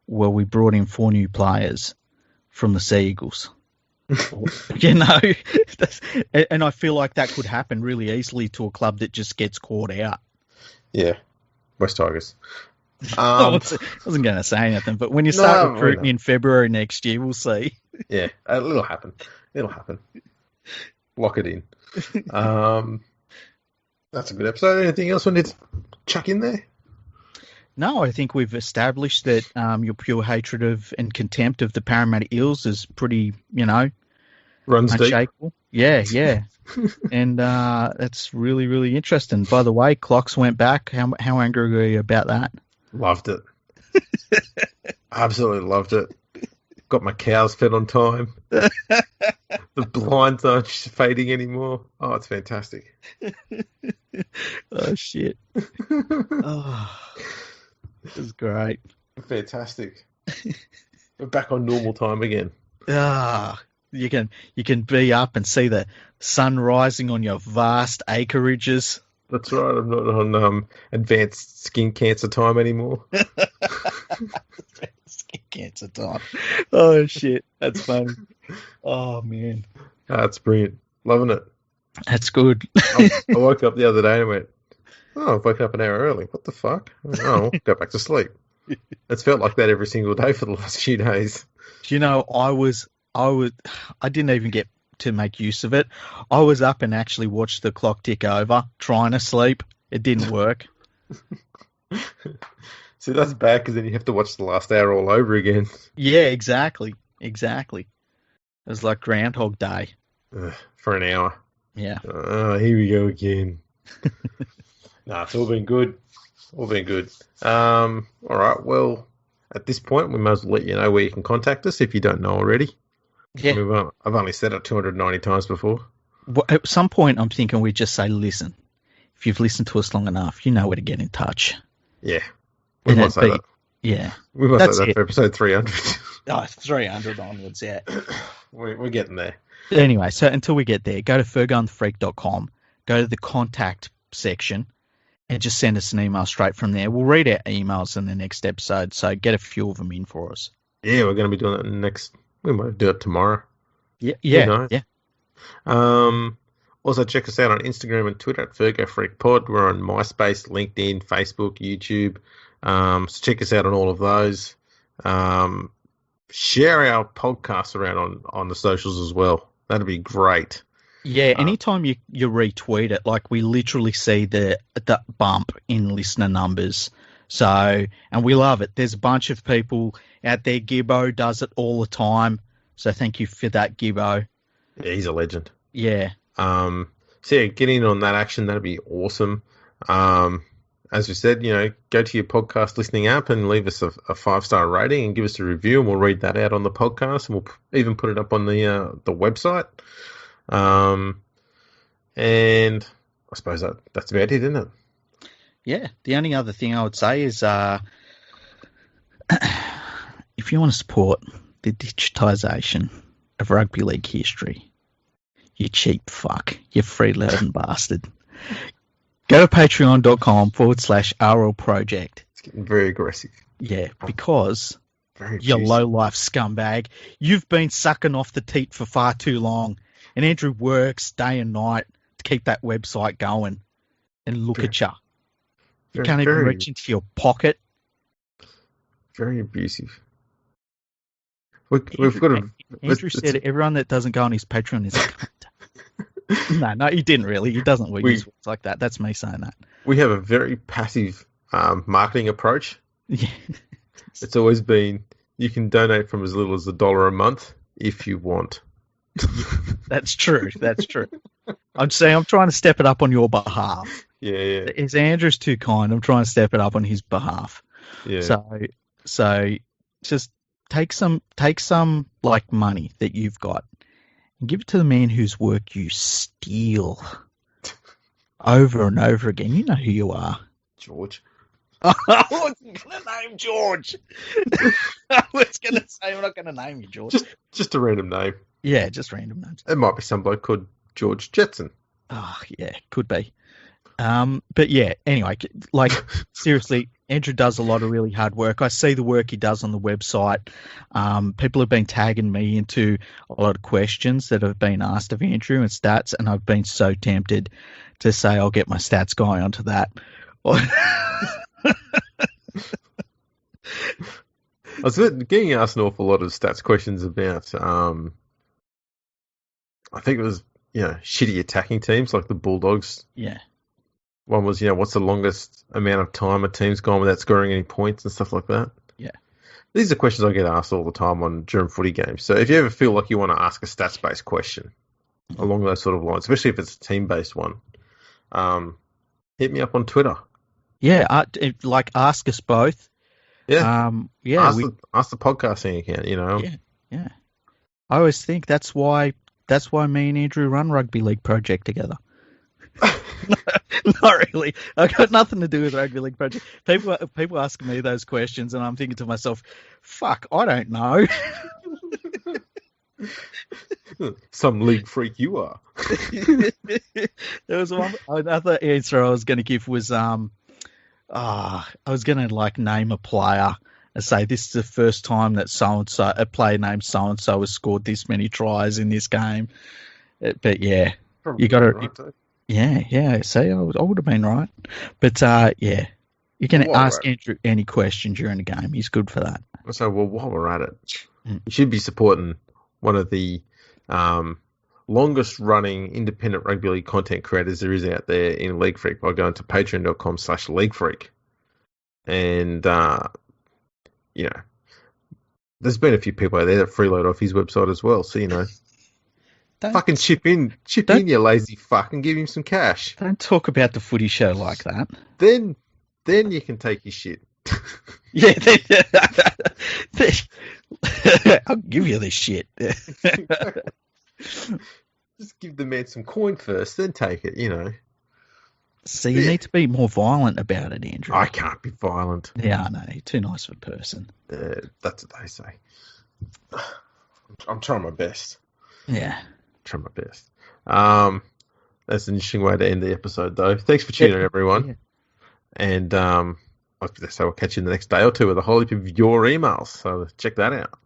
well, we brought in 4 new players from the Sea Eagles. And I feel like that could happen really easily to a club that just gets caught out. Yeah, West Tigers. I wasn't going to say anything, but when you start recruiting in February next year, we'll see. Yeah, it'll happen. Lock it in. That's a good episode. Anything else we need to chuck in there? No, I think we've established that your pure hatred of and contempt of the Parramatta Eels is pretty, runs unshakable. Deep. Yeah. And that's really, really interesting. By the way, clocks went back. How angry were you about that? Loved it. Absolutely loved it. Got my cows fed on time. The blinds aren't fading anymore. Oh, it's fantastic. Oh, shit. Oh, this is great. Fantastic. We're back on normal time again. You can be up and see the sun rising on your vast acreages. That's right. I'm not on advanced skin cancer time anymore. Skin cancer time. Oh, shit. That's funny. Oh, man. That's brilliant. Loving it. That's good. I woke up the other day and went, I woke up an hour early. What the fuck? I'll go back to sleep. It's felt like that every single day for the last few days. I didn't even get to make use of it. I was up and actually watched the clock tick over, trying to sleep. It didn't work. See, that's bad because then you have to watch the last hour all over again. Yeah, exactly. It was like Groundhog Day. For an hour. Yeah. Here we go again. It's all been good. All right, well, at this point, we might as well let you know where you can contact us if you don't know already. Yeah. I've only said it 290 times before. Well, at some point, I'm thinking we just say, listen, if you've listened to us long enough, you know where to get in touch. Yeah. We might say that. Yeah. We might say that for episode 300. 300 onwards, yeah. We're getting there. Anyway, so until we get there, go to fergunthefreak.com, go to the contact section, and just send us an email straight from there. We'll read our emails in the next episode, so get a few of them in for us. Yeah, we're going to be doing that next. We might do it tomorrow. Yeah. Also, check us out on Instagram and Twitter at FergoFreakPod. We're on MySpace, LinkedIn, Facebook, YouTube. So check us out on all of those. Share our podcast around on the socials as well. That'd be great. Yeah, anytime you retweet it, like we literally see the bump in listener numbers. So, and we love it. There's a bunch of people out there. Gibbo does it all the time. So thank you for that, Gibbo. Yeah, he's a legend. Yeah. So yeah, get in on that action. That'd be awesome. As we said, go to your podcast listening app and leave us a 5-star rating and give us a review, and we'll read that out on the podcast, and we'll even put it up on the website. And I suppose that's about it, isn't it? Yeah. The only other thing I would say is, if you want to support the digitisation of rugby league history, you cheap fuck, you freeloading bastard, go to patreon.com/RL Project. It's getting very aggressive. Yeah, because you low-life scumbag, you've been sucking off the teat for far too long. And Andrew works day and night to keep that website going. And look at you. You can't even reach into your pocket. Very abusive. We've got to... Andrew said everyone that doesn't go on his Patreon is a cunt. No, he didn't really. He doesn't use words like that. That's me saying that. We have a very passive marketing approach. Yeah. It's always been, you can donate from as little as $1 a month if you want. That's true. I'm trying to step it up on your behalf. Yeah. Is Andrew's too kind? I'm trying to step it up on his behalf. Yeah. So just take some like money that you've got and give it to the man whose work you steal over and over again. You know who you are. George. I wasn't going to name George. I was going to say I'm not going to name you, George. Just a random name. Yeah, just random names. It might be some bloke called George Jetson. Oh, yeah, could be. But yeah, anyway, like seriously, Andrew does a lot of really hard work. I see the work he does on the website. People have been tagging me into a lot of questions that have been asked of Andrew and stats, and I've been so tempted to say I'll get my stats guy onto that. I was getting asked an awful lot of stats questions about, I think it was, shitty attacking teams like the Bulldogs. Yeah. One was, what's the longest amount of time a team's gone without scoring any points and stuff like that. Yeah. These are questions I get asked all the time during footy games. So if you ever feel like you want to ask a stats-based question along those sort of lines, especially if it's a team-based one, hit me up on Twitter. Yeah, ask us both. Yeah. Ask the podcasting account, Yeah. I always think that's why me and Andrew run Rugby League Project together. Not really. I've got nothing to do with Rugby League Project. People ask me those questions, and I'm thinking to myself, "Fuck, I don't know." Some league freak you are. There was another answer I was going to give was I was going to name a player and say this is the first time that so-and-so, a player named so-and-so has scored this many tries in this game. But yeah, Probably you got to. right, Yeah. See, I would have been right. But yeah, you can ask Andrew any question during the game. He's good for that. So, while we're at it, you should be supporting one of the longest running independent rugby league content creators there is out there in League Freak by going to patreon.com/League Freak. And, there's been a few people out there that freeload off his website as well. So, fucking chip in, you lazy fuck, and give him some cash. Don't talk about the footy show like that. Then you can take your shit. Yeah, I'll give you this shit. Just give the man some coin first, then take it, So you need to be more violent about it, Andrew. I can't be violent. Yeah, I know. You're too nice of a person. That's what they say. I'm trying my best. Yeah. Try my best. That's an interesting way to end the episode, though. Thanks for tuning in, everyone. Yeah. And so we'll catch you in the next day or two with a whole heap of your emails. So check that out.